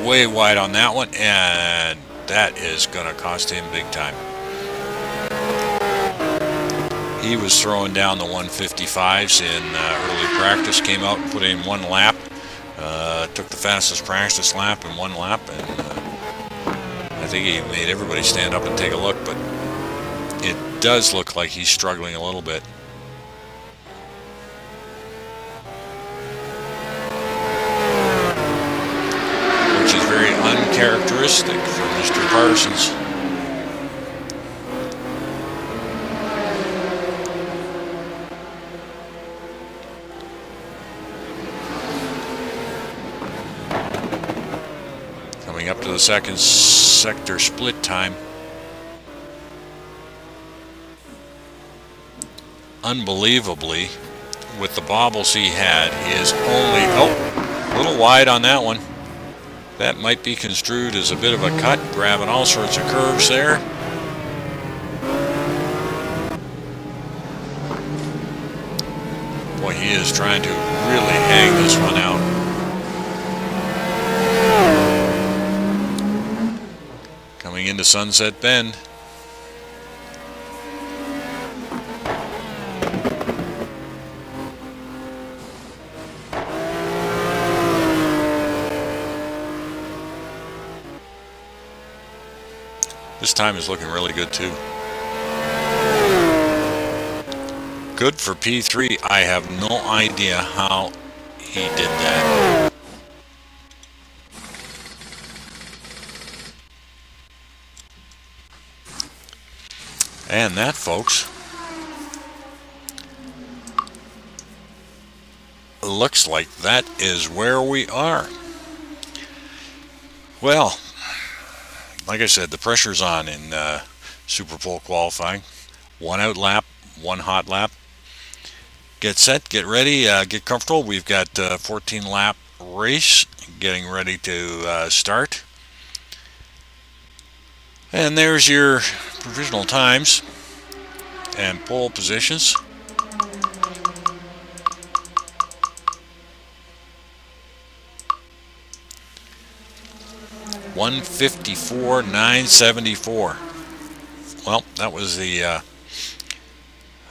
way wide on that one, and that is going to cost him big time. He was throwing down the 155s in early practice, came out and put in one lap, took the fastest practice lap in one lap, and I think he made everybody stand up and take a look, but it does look like he's struggling a little bit. Very uncharacteristic for Mr. Parsons. the second sector split time. Unbelievably, with the bobbles he had, he is only, oh, a little wide on that one. That might be construed as a bit of a cut, grabbing all sorts of curves there. Boy, he is trying to really hang this one out. Coming into Sunset Bend. This time is looking really good too. Good for P3. I have no idea how he did that. And that, folks, looks like that is where we are. Well, like I said, the pressure's on in Super Pole qualifying. One out lap, one hot lap. Get set, get ready, get comfortable. We've got a 14 lap race getting ready to start. And there's your provisional times and pole positions. (1:54.974). Well, that was the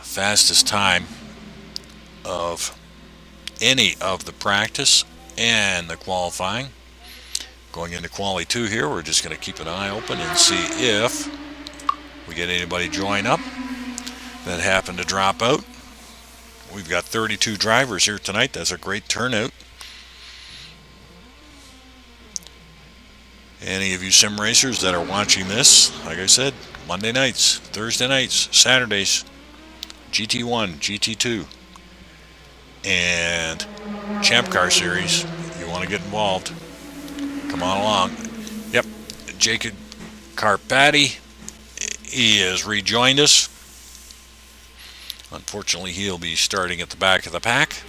fastest time of any of the practice and the qualifying. Going into quali 2 here, we're just going to keep an eye open and see if we get anybody join up that happen to drop out. We've got 32 drivers here tonight. That's a great turnout. Any of you sim racers that are watching this, like I said, Monday nights, Thursday nights, Saturdays, GT1, GT2, and Champ Car Series, you want to get involved, come on along. Yep, Jacob Carpati, he has rejoined us. Unfortunately, he'll be starting at the back of the pack.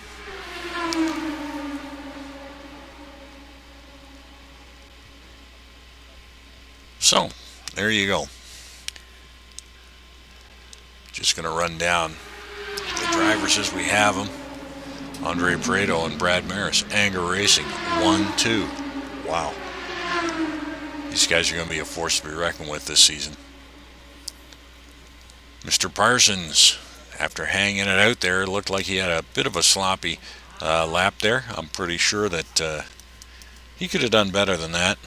So, there you go. Just going to run down the drivers as we have them. Andre Prado and Brad Maris. Anger Racing, 1-2. Wow. These guys are going to be a force to be reckoned with this season. Mr. Parsons, after hanging it out there, it looked like he had a bit of a sloppy lap there. I'm pretty sure that he could have done better than that.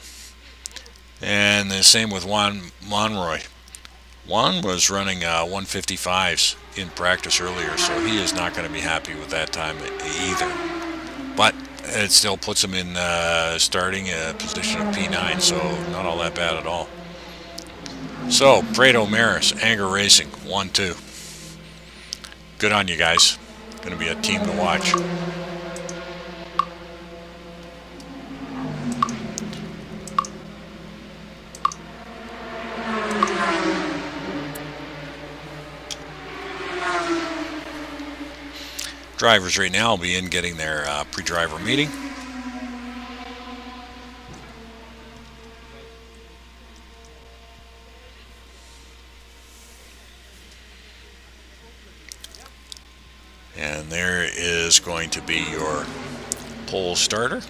And the same with Juan Monroy. Juan was running 1:55s in practice earlier, so he is not going to be happy with that time either. But it still puts him in starting position of P9, so not all that bad at all. So, Prado Maris, Anger Racing, 1-2. Good on you guys. Going to be a team to watch. Drivers right now will be in getting their pre-driver meeting. And there is going to be your pole starter,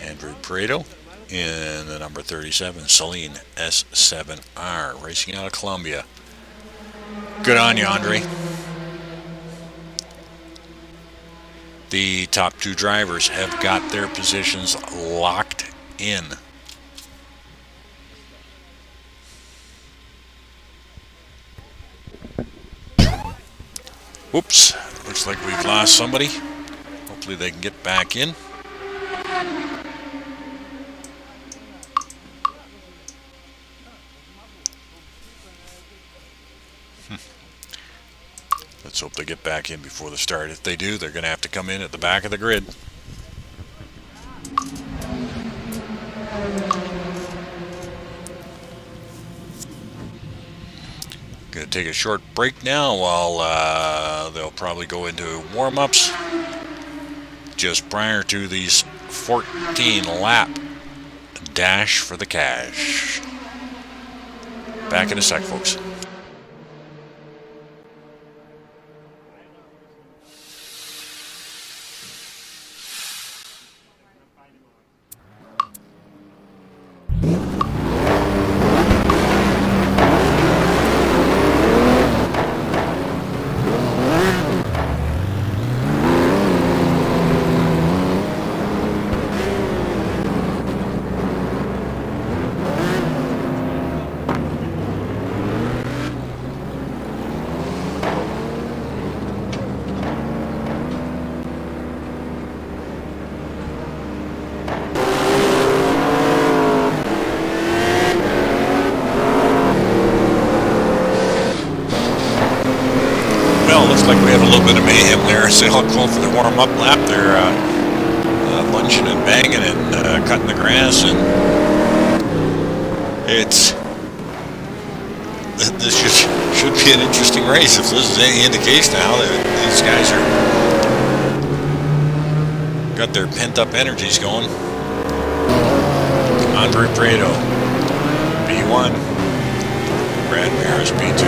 Andrew Prado, in the number 37, Celine S7R, racing out of Columbia. Good on you, Andre. The top two drivers have got their positions locked in. Whoops, looks like we've lost somebody. Hopefully they can get back in. Let's hope they get back in before the start. If they do, they're going to have to come in at the back of the grid. take a short break now while they'll probably go into warm-ups just prior to these 14-lap dash for the cash. Back in a sec, folks. Like we have a little bit of mayhem there. So they'll go for the warm-up lap. They're lunging and banging and cutting the grass, and this should be an interesting race. If this is any indication now that these guys are got their pent-up energies going. Andre Prado, B1. Brad Maris, B2.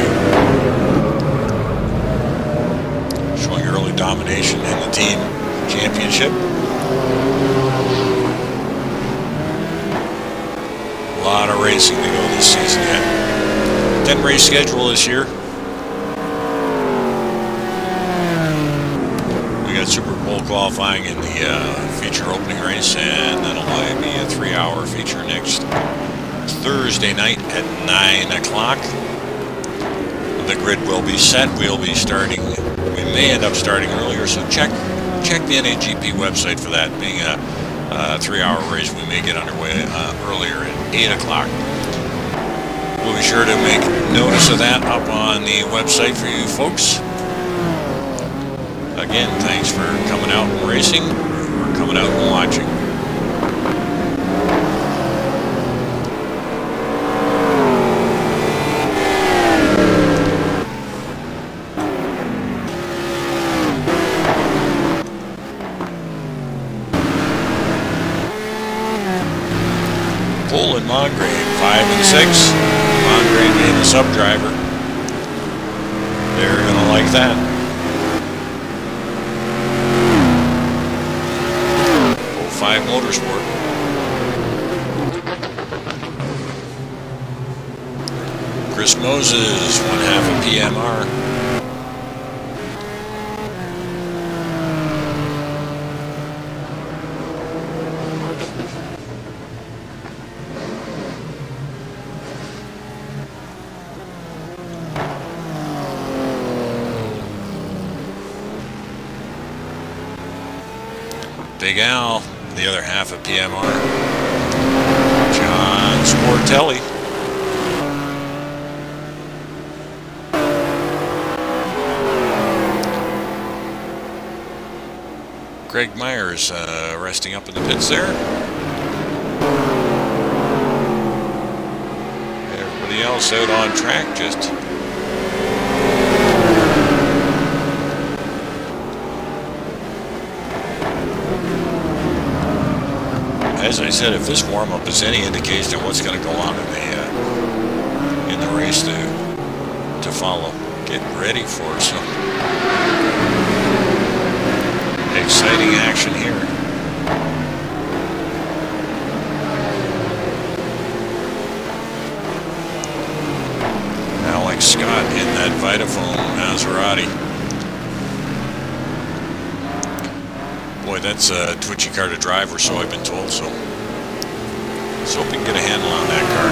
Showing early domination in the team championship. A lot of racing to go this season yet. 10 race schedule this year. We got Super Bowl qualifying in the feature opening race, and that'll be a 3-hour feature next Thursday night at 9 o'clock. The grid will be set. We'll be starting. We may end up starting earlier, so check the NAGP website for that. Being a 3-hour race, we may get underway earlier at 8 o'clock. We'll be sure to make notice of that up on the website for you folks. Again, thanks for coming out and racing, or coming out and watching. Cole and Mongrave, 5 and 6. Mongrave being the sub-driver. They're going to like that. 05 Motorsport. Chris Moses, 1/2 a PMR. Big Al, the other 1/2 a PMR. John Sportelli. Greg Myers resting up in the pits there. Everybody else out on track, just as I said, if this warm-up is any indication of what's going to go on in the race to follow, get ready for some exciting action here. Alex Scott in that Vitaphone Maserati. Boy, that's a twitchy car to drive, or so I've been told, so let's hope we can get a handle on that car.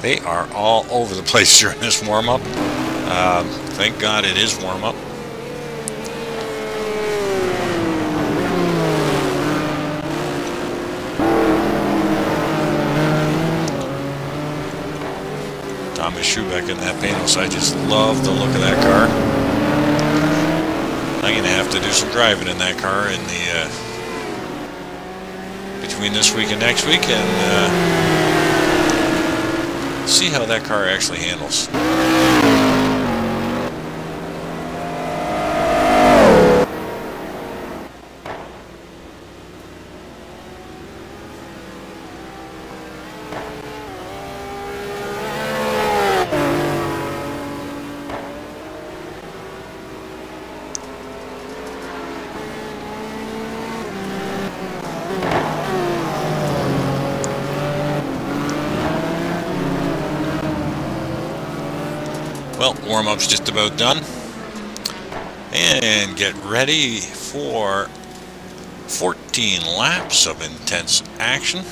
They are all over the place during this warm-up. Thank God it is warm-up. Thomas Schubeck in that Panos. I just love the look of that car. I'm going to have to do some driving in that car in the between this week and next week, and see how that car actually handles. Well, warm-up's just about done. And get ready for 14 laps of intense action.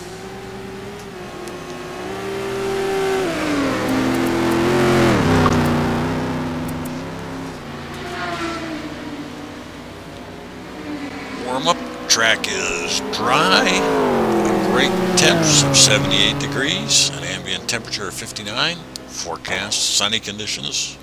Warm-up track is dry. Great temps of 78 degrees. An ambient temperature of 59. Forecast sunny conditions,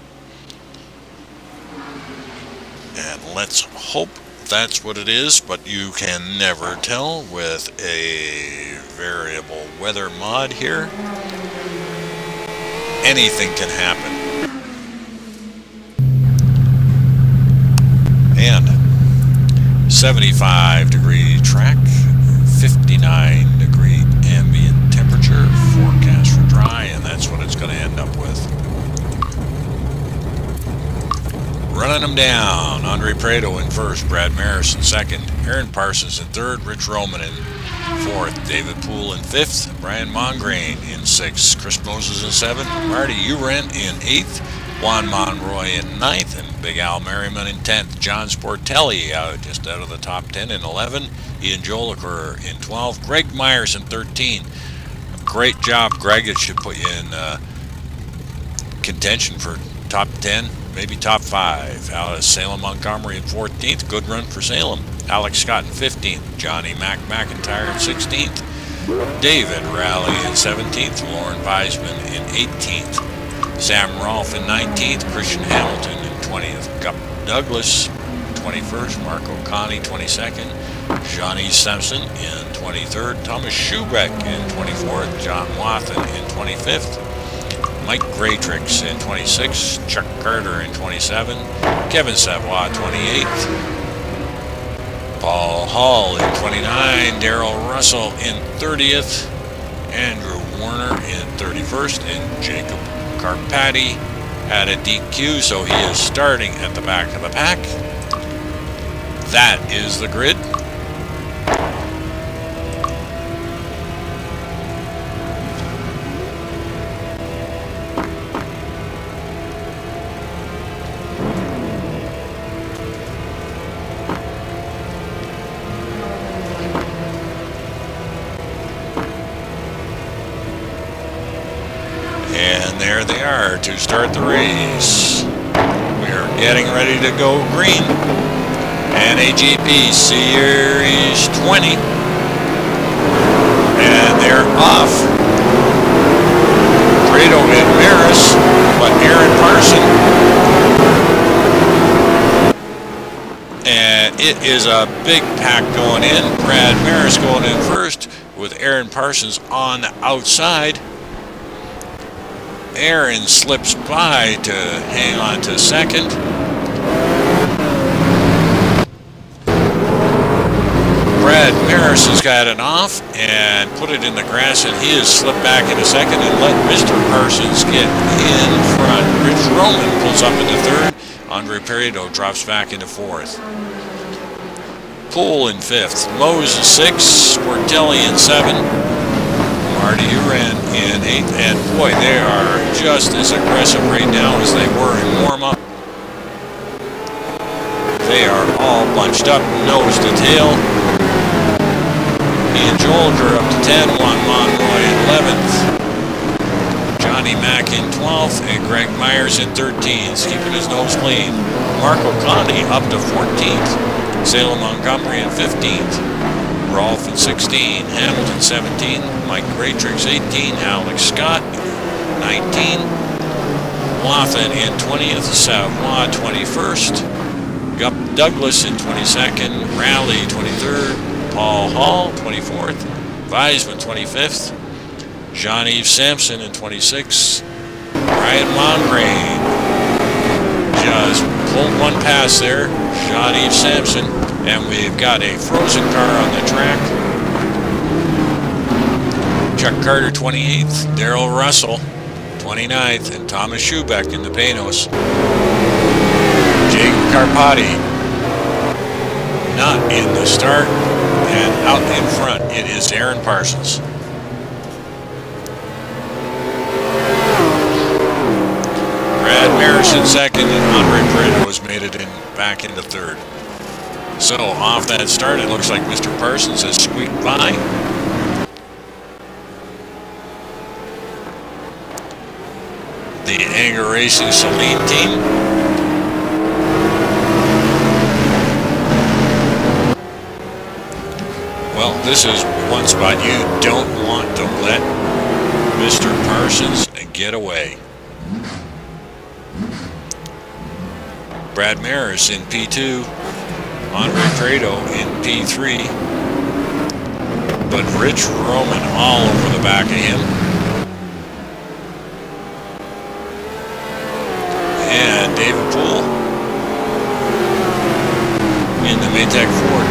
and let's hope that's what it is, but you can never tell with a variable weather mod here. Anything can happen. And 75 degree track, 59 degree ambient temperature, forecast for dry, and that's what it's going to end up with. Running them down, Andre Prado in first, Brad Maris in second, Aaron Parsons in third, Rich Roman in fourth, David Poole in fifth, Brian Mongrain in sixth, Chris Moses in seventh, Marty Uren in eighth, Juan Monroy in ninth, and Big Al Merriman in 10th, John Sportelli just out of the top 10 in 11, Ian Joliker in 12, Greg Myers in 13. Great job, Greg. It should put you in contention for top 10, maybe top 5. Alice Salem Montgomery in 14th. Good run for Salem. Alex Scott in 15th. Johnny McIntyre in 16th. David Rowley in 17th. Lauren Weisman in 18th. Sam Rolfe in 19th. Christian Hamilton in 20th. Gup Douglas 21st. Marco Connie 22nd. Johnny Simpson in 23rd, Thomas Schubeck in 24th, John Wathen in 25th, Mike Graytrix in 26th, Chuck Carter in 27th, Kevin Savoy 28th, Paul Hall in 29th, Darrell Russell in 30th, Andrew Warner in 31st, and Jacob Carpati had a DQ, so he is starting at the back of the pack. That is the grid. And there they are to start the race. We are getting ready to go green. NAGP Series 20. And they're off. Prado and Maris, but Aaron Parson. And it is a big pack going in. Brad Maris going in first with Aaron Parsons on the outside. Aaron slips by to hang on to second. Brad Maris has got it off and put it in the grass, and he has slipped back into second and let Mr. Parsons get in front. Rich Roman pulls up into third. Andre Prado drops back into fourth. Poole in fifth. Moses sixth. Sportelli in seventh. Marty Uren in 8th, and boy, they are just as aggressive right now as they were in warm-up. They are all bunched up, nose to tail. Ian Joliker up to 10, Juan Monroy in 11th. John Johnny Mack in 12th, and Greg Myers in 13th, keeping his nose clean. Marco Conti up to 14th, Salem Montgomery in 15th, Rolf in 16, Hamilton 17, Mike Graytrix 18, Alex Scott 19, Wathen in 20th, Savoie 21st, Douglas in 22nd, Rowley 23rd, Paul Hall 24th, Weisman 25th, Jean-Yves Sampson in 26th, Ryan Mongrain just pulled one past there, Jean-Yves Sampson, and we've got a frozen car on the track. Chuck Carter 28th, Darrell Russell 29th, and Thomas Schubeck in the Panos. Jake Carpati not in the start, and out in front it is Aaron Parsons. Brad Maris in second, and Andre Pareto has made it back into third. So off that start, it looks like Mr. Parsons has squeaked by. The Anger Racing Saline team. Well, this is one spot you don't want to let Mr. Parsons get away. Brad Maris in P2, Andre Pareto in P3, but Rich Roman all over the back of him. And David Poole in the Maytag Ford,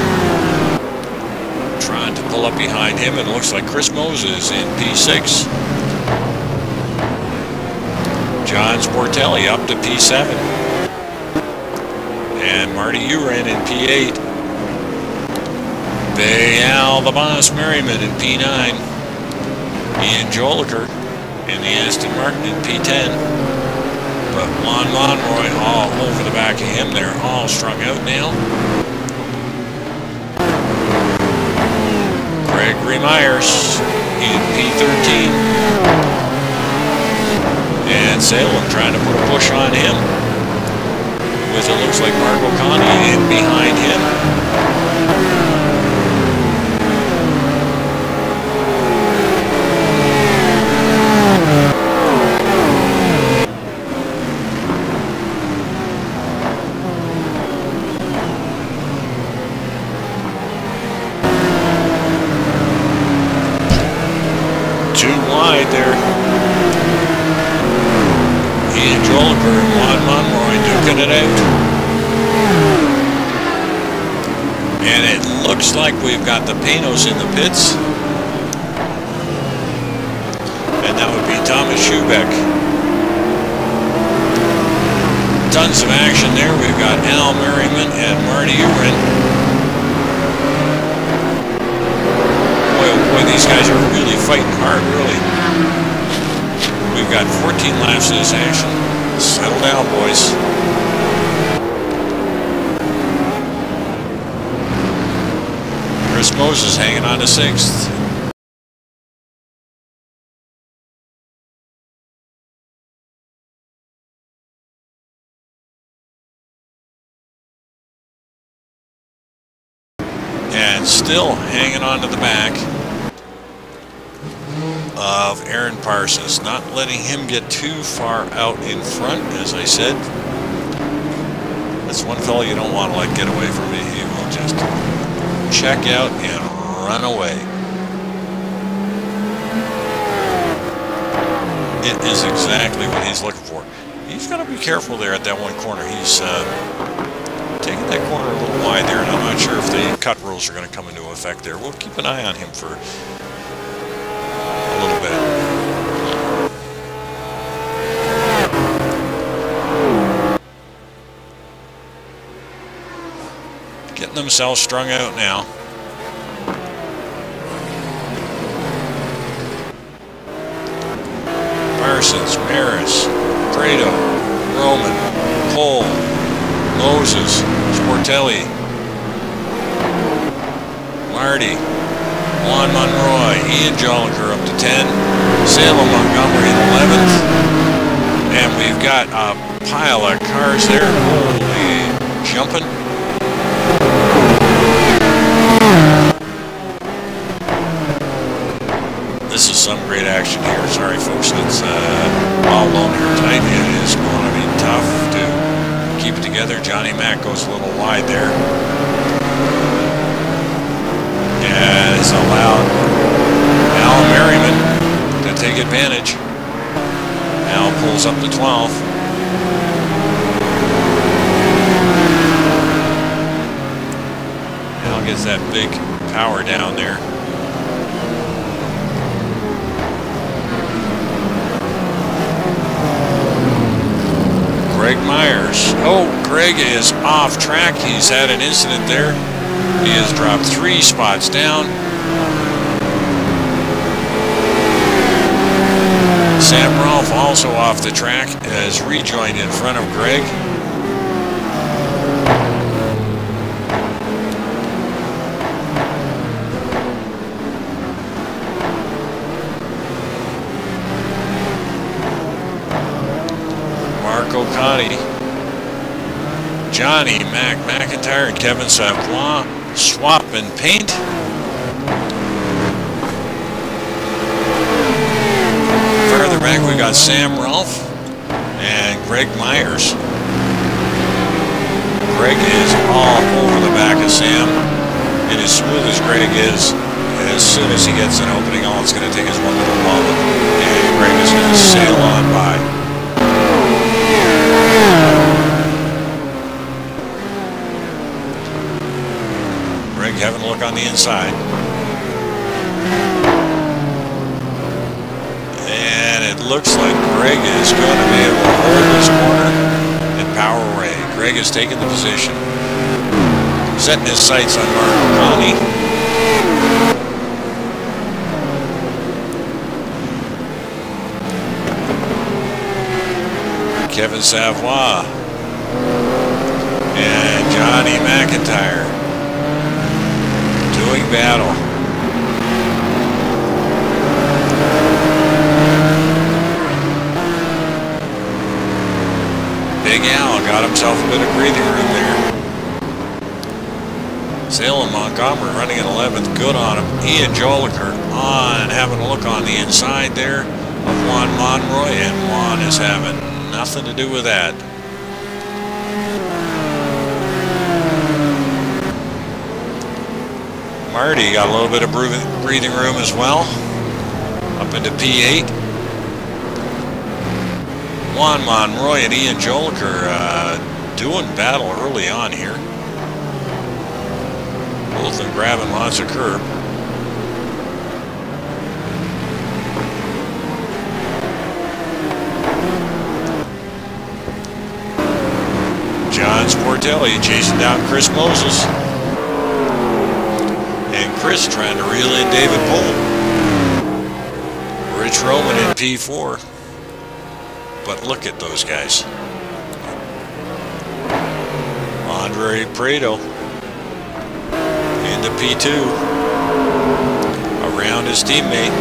trying to pull up behind him, and it looks like Chris Moses in P6. John Sportelli up to P7. And Marty Eiran in P8. Bayal the Boss Merriman in P9. Ian Joliker in the Aston Martin in P10. But Juan Monroy all over the back of him. They're all strung out now. Gregory Myers in P13. And Salem trying to put a push on him, with it looks like Marco Conti in behind him. Too wide there. Ian Joliker and Juan Monroy duking it out. And it looks like we've got the Panos in the pits. And that would be Thomas Schubeck. Tons of action there. We've got Al Merriman and Marty Eiran. Boy, oh boy, these guys are really fighting hard, really. We've got 14 laps of this action. Settle down, boys. Chris Moses hanging on to 6th. And still hanging on to the back of Aaron Parsons, not letting him get too far out in front, as I said. That's one fellow you don't want to let get away from me. He will just check out and run away. It is exactly what he's looking for. He's got to be careful there at that one corner. He's taking that corner a little wide there, and I'm not sure if the cut rules are going to come into effect there. We'll keep an eye on him for a little bit. Getting themselves strung out now. Parsons, Maris, Pareto, Roman, Cole, Moses, Sportelli, Marty, Juan Monroy, Ian Joliker up to 10. Salem Montgomery in 11th. And we've got a pile of cars there. Holy jumping. This is some great action here. Sorry, folks, it's all alone here tonight. It is going to be tough to keep it together. Johnny Mack goes a little wide there. And it's allowed Al Merriman to take advantage. Al pulls up to 12th. Al gets that big power down there. Greg Myers. Oh, Greg is off track. He's had an incident there. He has dropped 3 spots down. Sam Rolfe, also off the track, has rejoined in front of Greg. Mark O'Connie, Johnny McIntyre, and Kevin Savoie swap and paint. Further back we got Sam Rolfe and Greg Myers. Greg is all over the back of Sam. And as smooth as Greg is, as soon as he gets an opening, all it's going to take is one little wobble, and Greg is going to sail on by. Greg having a look on the inside. And it looks like Greg is going to be able to hold this corner and power away. Greg has taken the position, setting his sights on Mark O'Connie. Kevin Savoie and Johnny McIntyre doing battle. Big Al got himself a bit of breathing room there. Salem Montgomery running at 11th, good on him. Ian Joliker on, having a look on the inside there of Juan Monroy, and Juan is having nothing to do with that. Marty got a little bit of breathing room as well. Up into P8. Juan Monroy and Ian Joliker doing battle early on here. Both of them grabbing lots of curb. John Sportelli chasing down Chris Moses. And Chris trying to reel in David Pohl. Rich Roman in P4. But look at those guys. Andre Prado into P2. Around his teammate.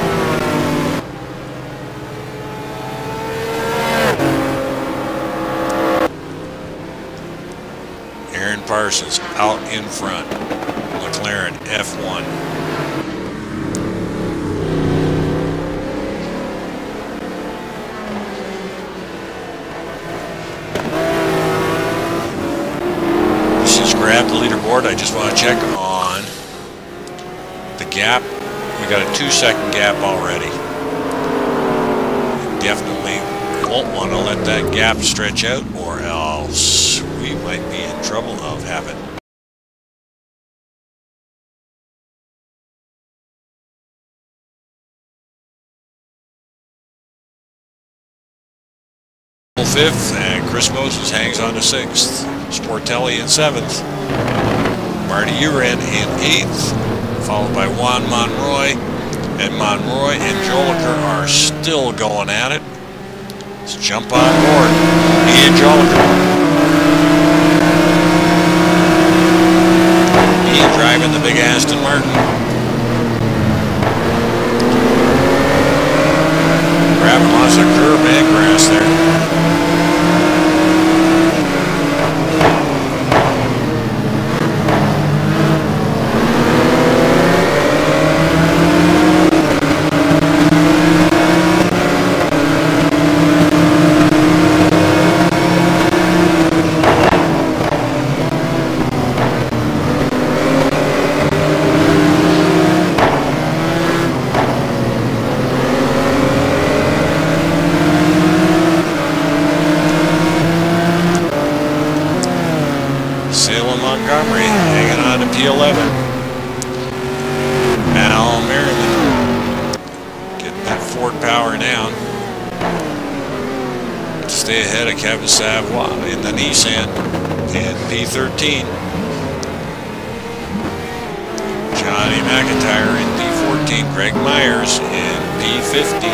Aaron Parsons out in front. McLaren F1. Just grabbed the leaderboard. I just want to check on the gap. We got a 2-second gap already. Definitely won't want to let that gap stretch out, or else we might be in trouble of having fifth, and Chris Moses hangs on to 6th. Sportelli in 7th. Marty Eiran in 8th, followed by Juan Monroy. And Monroy and Joliker are still going at it. Let's jump on board. Ian Joliker. Ian driving the big Aston Martin. Montgomery hanging on to P11. Al Merriman getting that Ford power down to stay ahead of Kevin Savoy in the Nissan in P13. Johnny McIntyre in P14. Greg Myers in P15.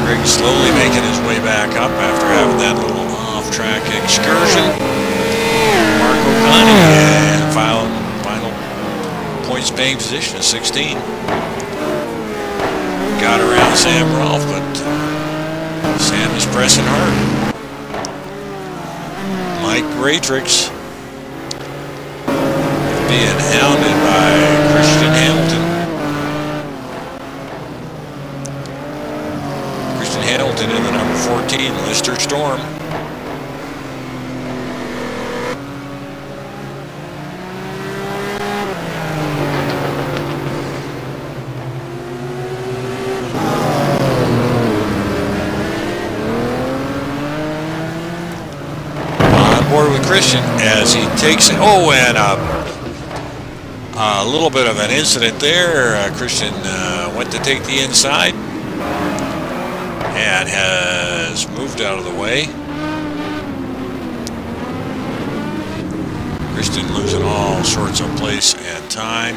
Greg slowly making his way back up after having that little off-track excursion. Mark O'Connor and final points paying position of 16. Got around Sam Rolfe, but Sam is pressing hard. Mike Graytrix being hounded by Christian Hamilton. Hamilton in the number 14, Lister Storm. On board with Christian as he takes it. Oh, and a little bit of an incident there. Christian went to take the inside and has moved out of the way. Christian losing all sorts of place and time.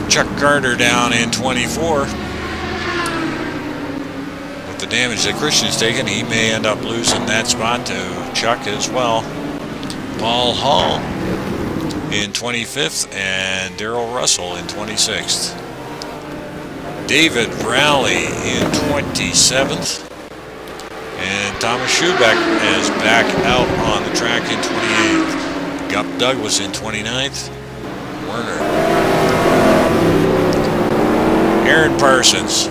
Chuck Carter down in 24. The damage that Christian's taken, he may end up losing that spot to Chuck as well. Paul Hall in 25th and Daryl Russell in 26th. David Rowley in 27th. And Thomas Schubeck is back out on the track in 28th. Gup Douglas in 29th. Werner. Aaron Parsons.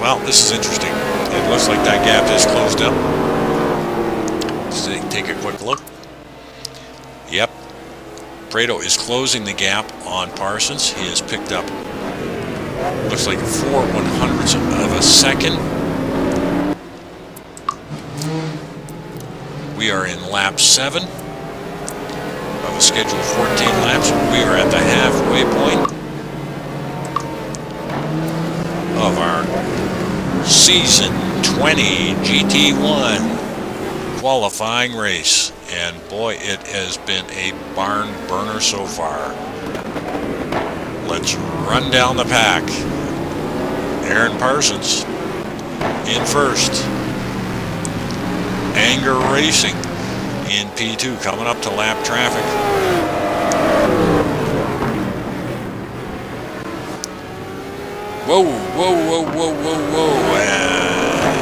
Well, this is interesting. It looks like that gap is closed up. Let's take a quick look. Yep. Prado is closing the gap on Parsons. He has picked up, looks like 4/100ths of a second. We are in lap 7 of a scheduled 14 laps. We are at the halfway point of our Season 20 GT1 qualifying race, and boy, it has been a barn burner so far. Let's run down the pack. Aaron Parsons in first. Anger Racing in P2, coming up to lap traffic. Whoa, whoa, whoa, whoa, whoa, whoa, and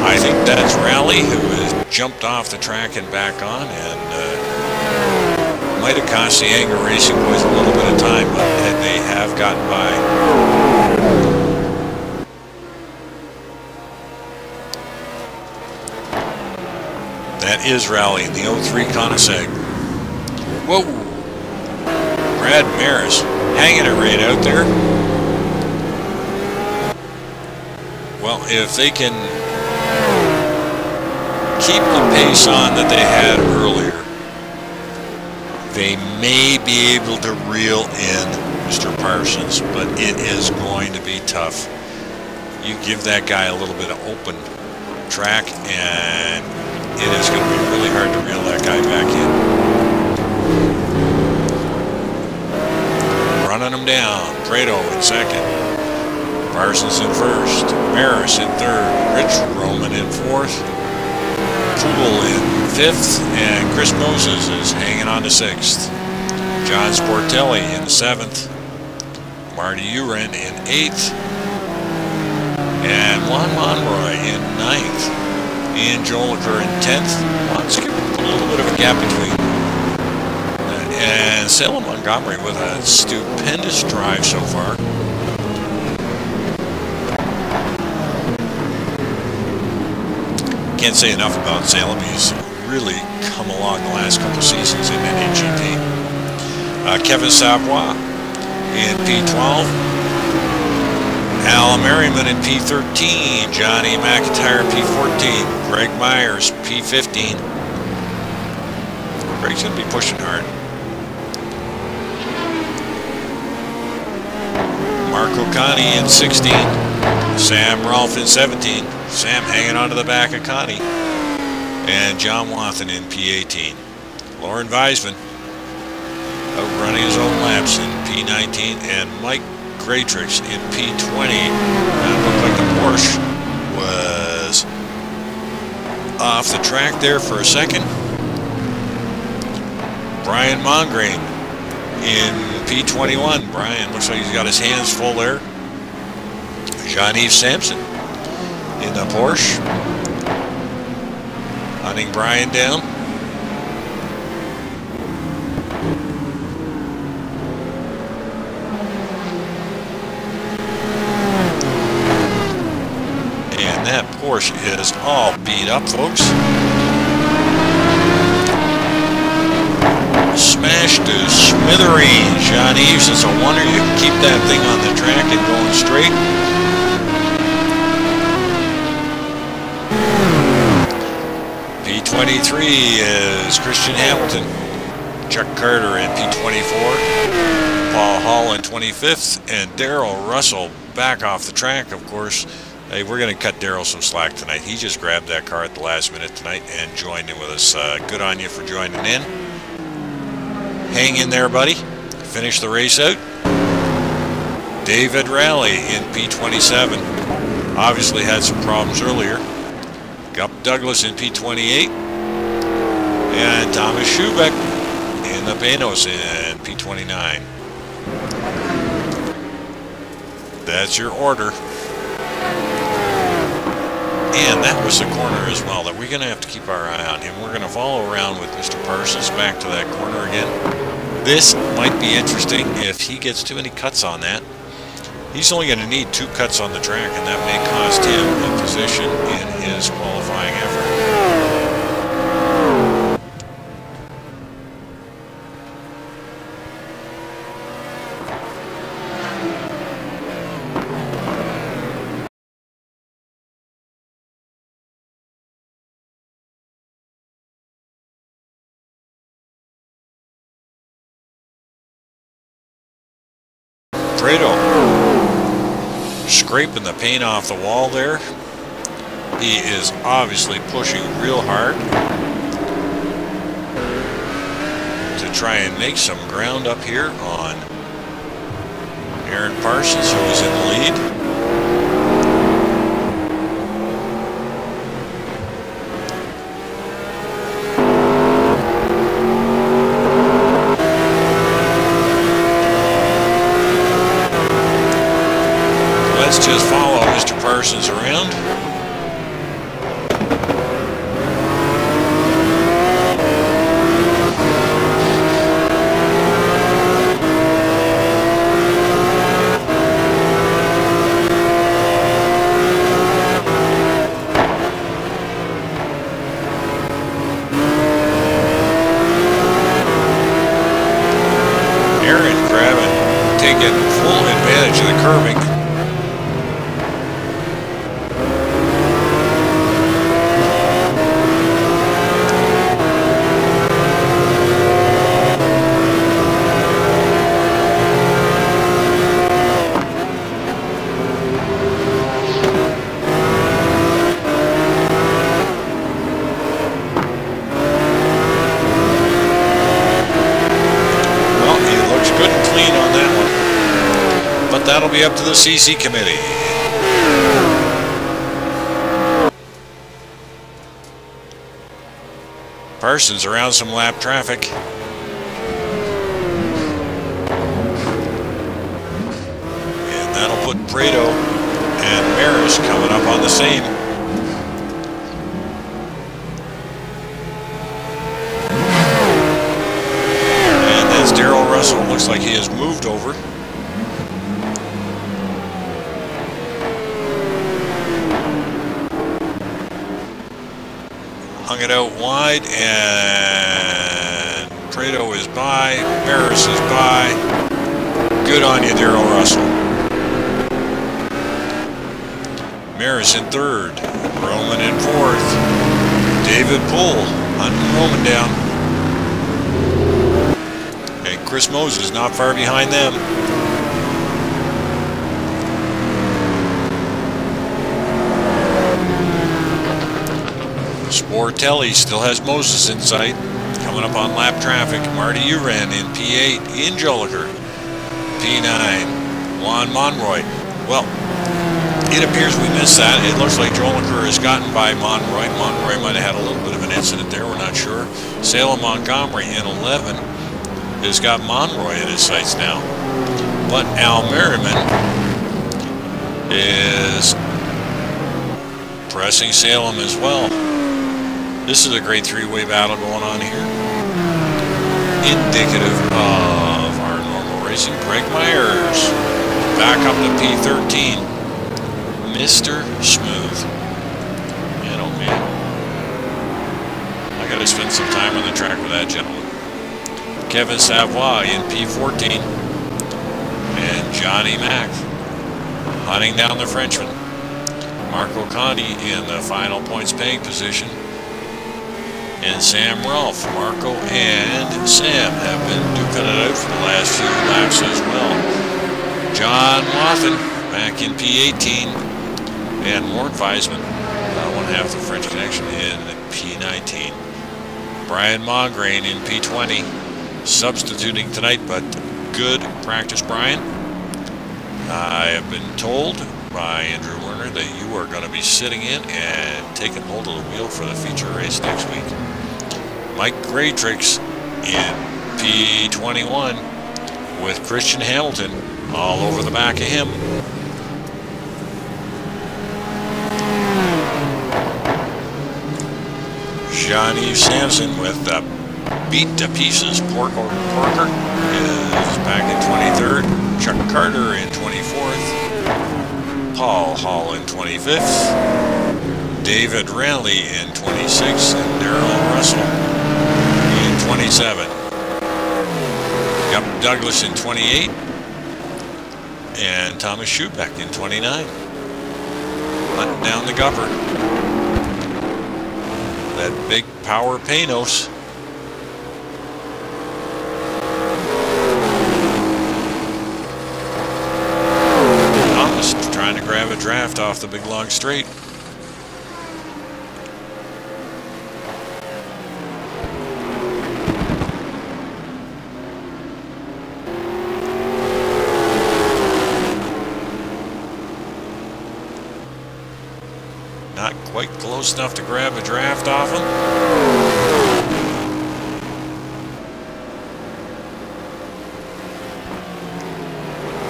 I think that's Rowley, who has jumped off the track and back on, and might have cost the Anger Racing boys a little bit of time, but they have gotten by. That is Rowley in the 03 Koenigsegg. Whoa! Brad Maris hanging it right out there. Well, if they can keep the pace on that they had earlier, they may be able to reel in Mr. Parsons, but it is going to be tough. You give that guy a little bit of open track, and it is going to be really hard to reel that guy back in. Running him down. Prado in second. Parsons in first. Maris in third. Rich Roman in fourth. Poole in fifth. And Chris Moses is hanging on to sixth. John Sportelli in seventh. Marty Uren in eighth. And Juan Monroy in ninth. Ian Joliker in 10th. Let's give a little bit of a gap between. And Salem Montgomery with a stupendous drive so far. can't say enough about Salem. He's really come along the last couple seasons in NAGP. Kevin Savoie in P12. Al Merriman in P13. Johnny McIntyre P14. Greg Myers P15. Greg's going to be pushing hard. Marco Connie in 16. Sam Rolfe in 17. Sam hanging on to the back of Connie. And John Wathen in P18. Lauren Weisman outrunning his own laps in P19. And Mike Graytrix in P20. That looked like the Porsche was off the track there for a second. Brian Mongrain in P21. Brian looks like he's got his hands full there. Jean-Yves Sampson in the Porsche. Hunting Brian down. And that Porsche is all beat up, folks. Smashed to smithereens. Jean-Yves, it's a wonder you can keep that thing on the track and going straight. P23 is Christian Hamilton. Chuck Carter in P24. Paul Hall in 25th. And Darrell Russell back off the track, of course. Hey, we're going to cut Darrell some slack tonight. He just grabbed that car at the last minute tonight and joined in with us. Good on you for joining in. Hang in there, buddy. Finish the race out. David Raleigh in P27. Obviously had some problems earlier. Gup Douglas in P28. And Thomas Schubeck in the Panos in P29. That's your order. And that was the corner as well that we're going to have to keep our eye on him. We're going to follow around with Mr. Parsons back to that corner again. This might be interesting if he gets too many cuts on that. He's only going to need 2 cuts on the track, and that may cost him a position in his qualifying effort. Fredo scraping the paint off the wall there. He is obviously pushing real hard to try and make some ground up here on Aaron Parsons, who is in the lead. Let's just follow Mr. Parsons around. Aaron grabbing, taking full advantage of the curving. That'll be up to the CC committee. Parsons around some lap traffic. And that'll put Prado and Maris coming up on the same. And that's Darrell Russell. Looks like he has moved over. hung it out wide, and Prado is by, Maris is by. Good on you, Daryl Russell. Maris in third, Roman in fourth, David Poole hunting Roman down, and Chris Moses not far behind them. Sportelli still has Moses in sight. Coming up on lap traffic, Marty Eiran in P8, Ian Joliker, P9, Juan Monroy. Well, it appears we missed that. It looks like Joliker has gotten by Monroy. Monroy might have had a little bit of an incident there, we're not sure. Salem Montgomery in 11 has got Monroy in his sights now. But Al Merriman is pressing Salem as well. This is a great three-way battle going on here. Indicative of our normal racing. Greg Myers back up to P13. Mr. Smooth. Man, oh man. I gotta spend some time on the track with that gentleman. Kevin Savoy in P14. And Johnny Mack hunting down the Frenchman. Marco Conti in the final points paying position. And Sam Rolfe. Marco and Sam have been duking it out for the last few laps as well. John Wathen back in P18. And Mort Weisman, one half the French Connection, in P19. Brian Mongrain in P20. Substituting tonight, but good practice, Brian. I have been told by Andrew Werner that you are going to be sitting in and taking hold of the wheel for the feature race next week. Mike Graytrix in P21 with Christian Hamilton all over the back of him. Jean-Yves Sampson with the beat to pieces Porker is back in 23rd. Chuck Carter in 24th. Paul Hall in 25th, David Raleigh in 26th, and Daryl Russell in 27. Got Douglas in 28, and Thomas Schubeck in 29. Hunting down the Gupper. That big power Panos. Trying to grab a draft off the big long straight. Not quite close enough to grab a draft off him.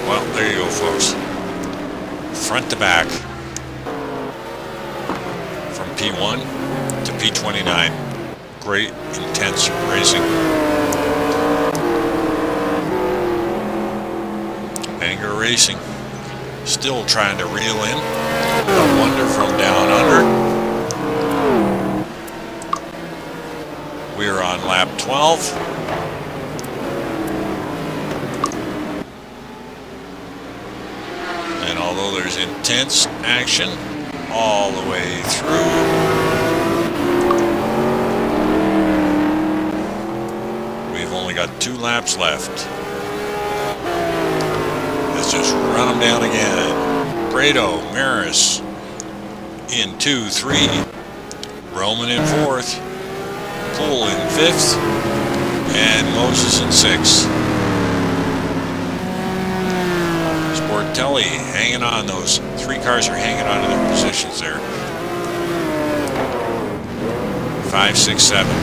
Well, there you go, folks. Front to back from P1 to P29. Great, intense racing. Anger Racing still trying to reel in the wonder from down under. We're on lap 12. And although there's intense action all the way through, we've only got 2 laps left. Let's just run them down again. Prado, Maris in 2, 3, Roman in 4th, Poole in 5th, and Moses in 6th. Sportelli hanging on. Those 3 cars are hanging on to their positions there. 5, 6, 7.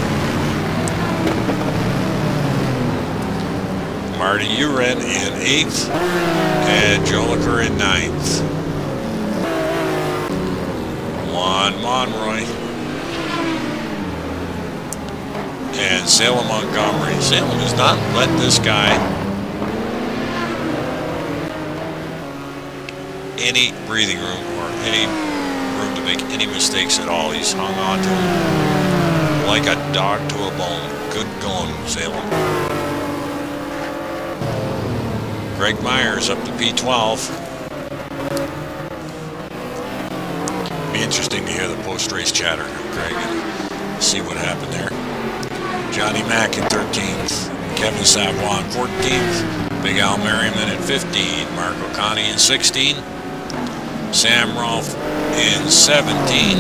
Marty Eiran in 8th and Joliker in 9th. Juan Monroy and Salem Montgomery. Salem has not let this guy any breathing room or any room to make any mistakes at all. He's hung on to him. like a dog to a bone. Good going, Salem. Greg Myers up to P12. Be interesting to hear the post-race chatter, Greg, and see what happened there. Johnny Mack in 13th. Kevin Savoie in 14th. Big Al Merriman in 15. Mark O'Connor in 16. Sam Rolfe in 17.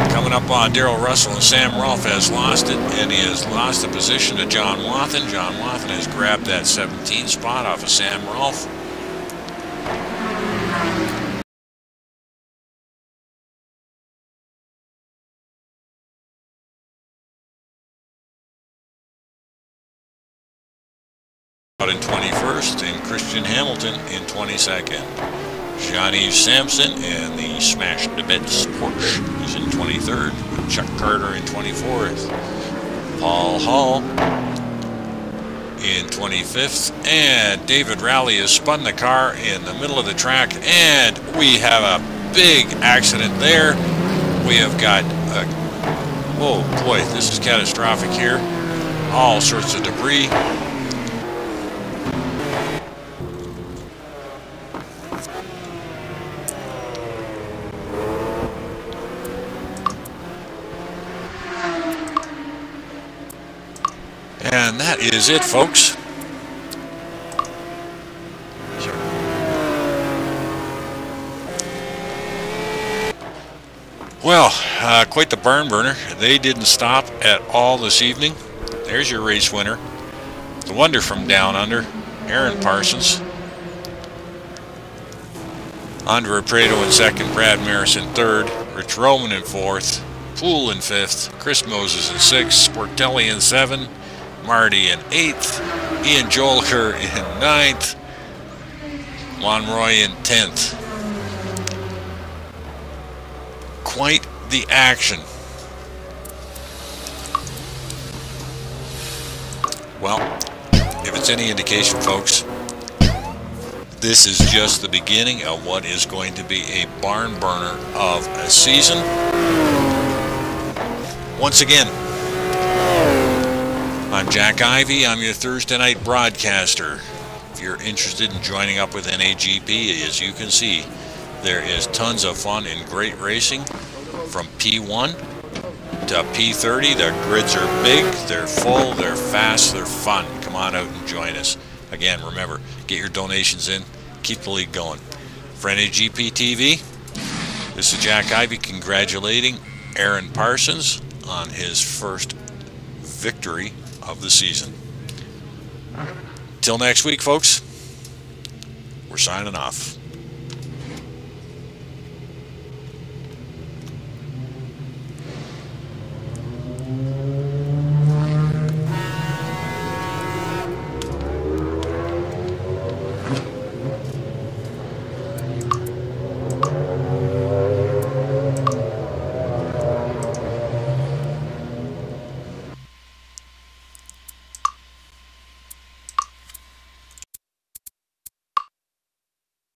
Coming up on Darrell Russell, and Sam Rolfe has lost it, and he has lost the position to John Wathen. John Wathen has grabbed that 17th spot off of Sam Rolfe. Out in 21st, and Christian Hamilton in 22nd. Jean-Yves Sampson in the Smash to Bits Porsche is in 23rd. Chuck Carter in 24th. Paul Hall in 25th. And David Rowley has spun the car in the middle of the track. And we have a big accident there. We have got a... Oh boy, this is catastrophic here. All sorts of debris. And that is it, folks. Well, quite the barn burner. They didn't stop at all this evening. There's your race winner. The wonder from down under, Eiran Parsons. Andre Prado in second, Brad Maris in third, Rich Roman in fourth, Poole in fifth, Chris Moses in sixth, Sportelli in seventh, Marty in 8th, Ian Jolker in 9th, Monroy in 10th. Quite the action. Well, if it's any indication, folks, this is just the beginning of what is going to be a barn burner of a season. Once again, I'm Jack Ivey. I'm your Thursday night broadcaster. If you're interested in joining up with NAGP, as you can see, there is tons of fun and great racing from P1 to P30. The grids are big, they're full, they're fast, they're fun. Come on out and join us. Again, remember, get your donations in, keep the league going. For NAGP TV, this is Jack Ivey congratulating Eiran Parsons on his first victory of the season. Till next week, folks, we're signing off.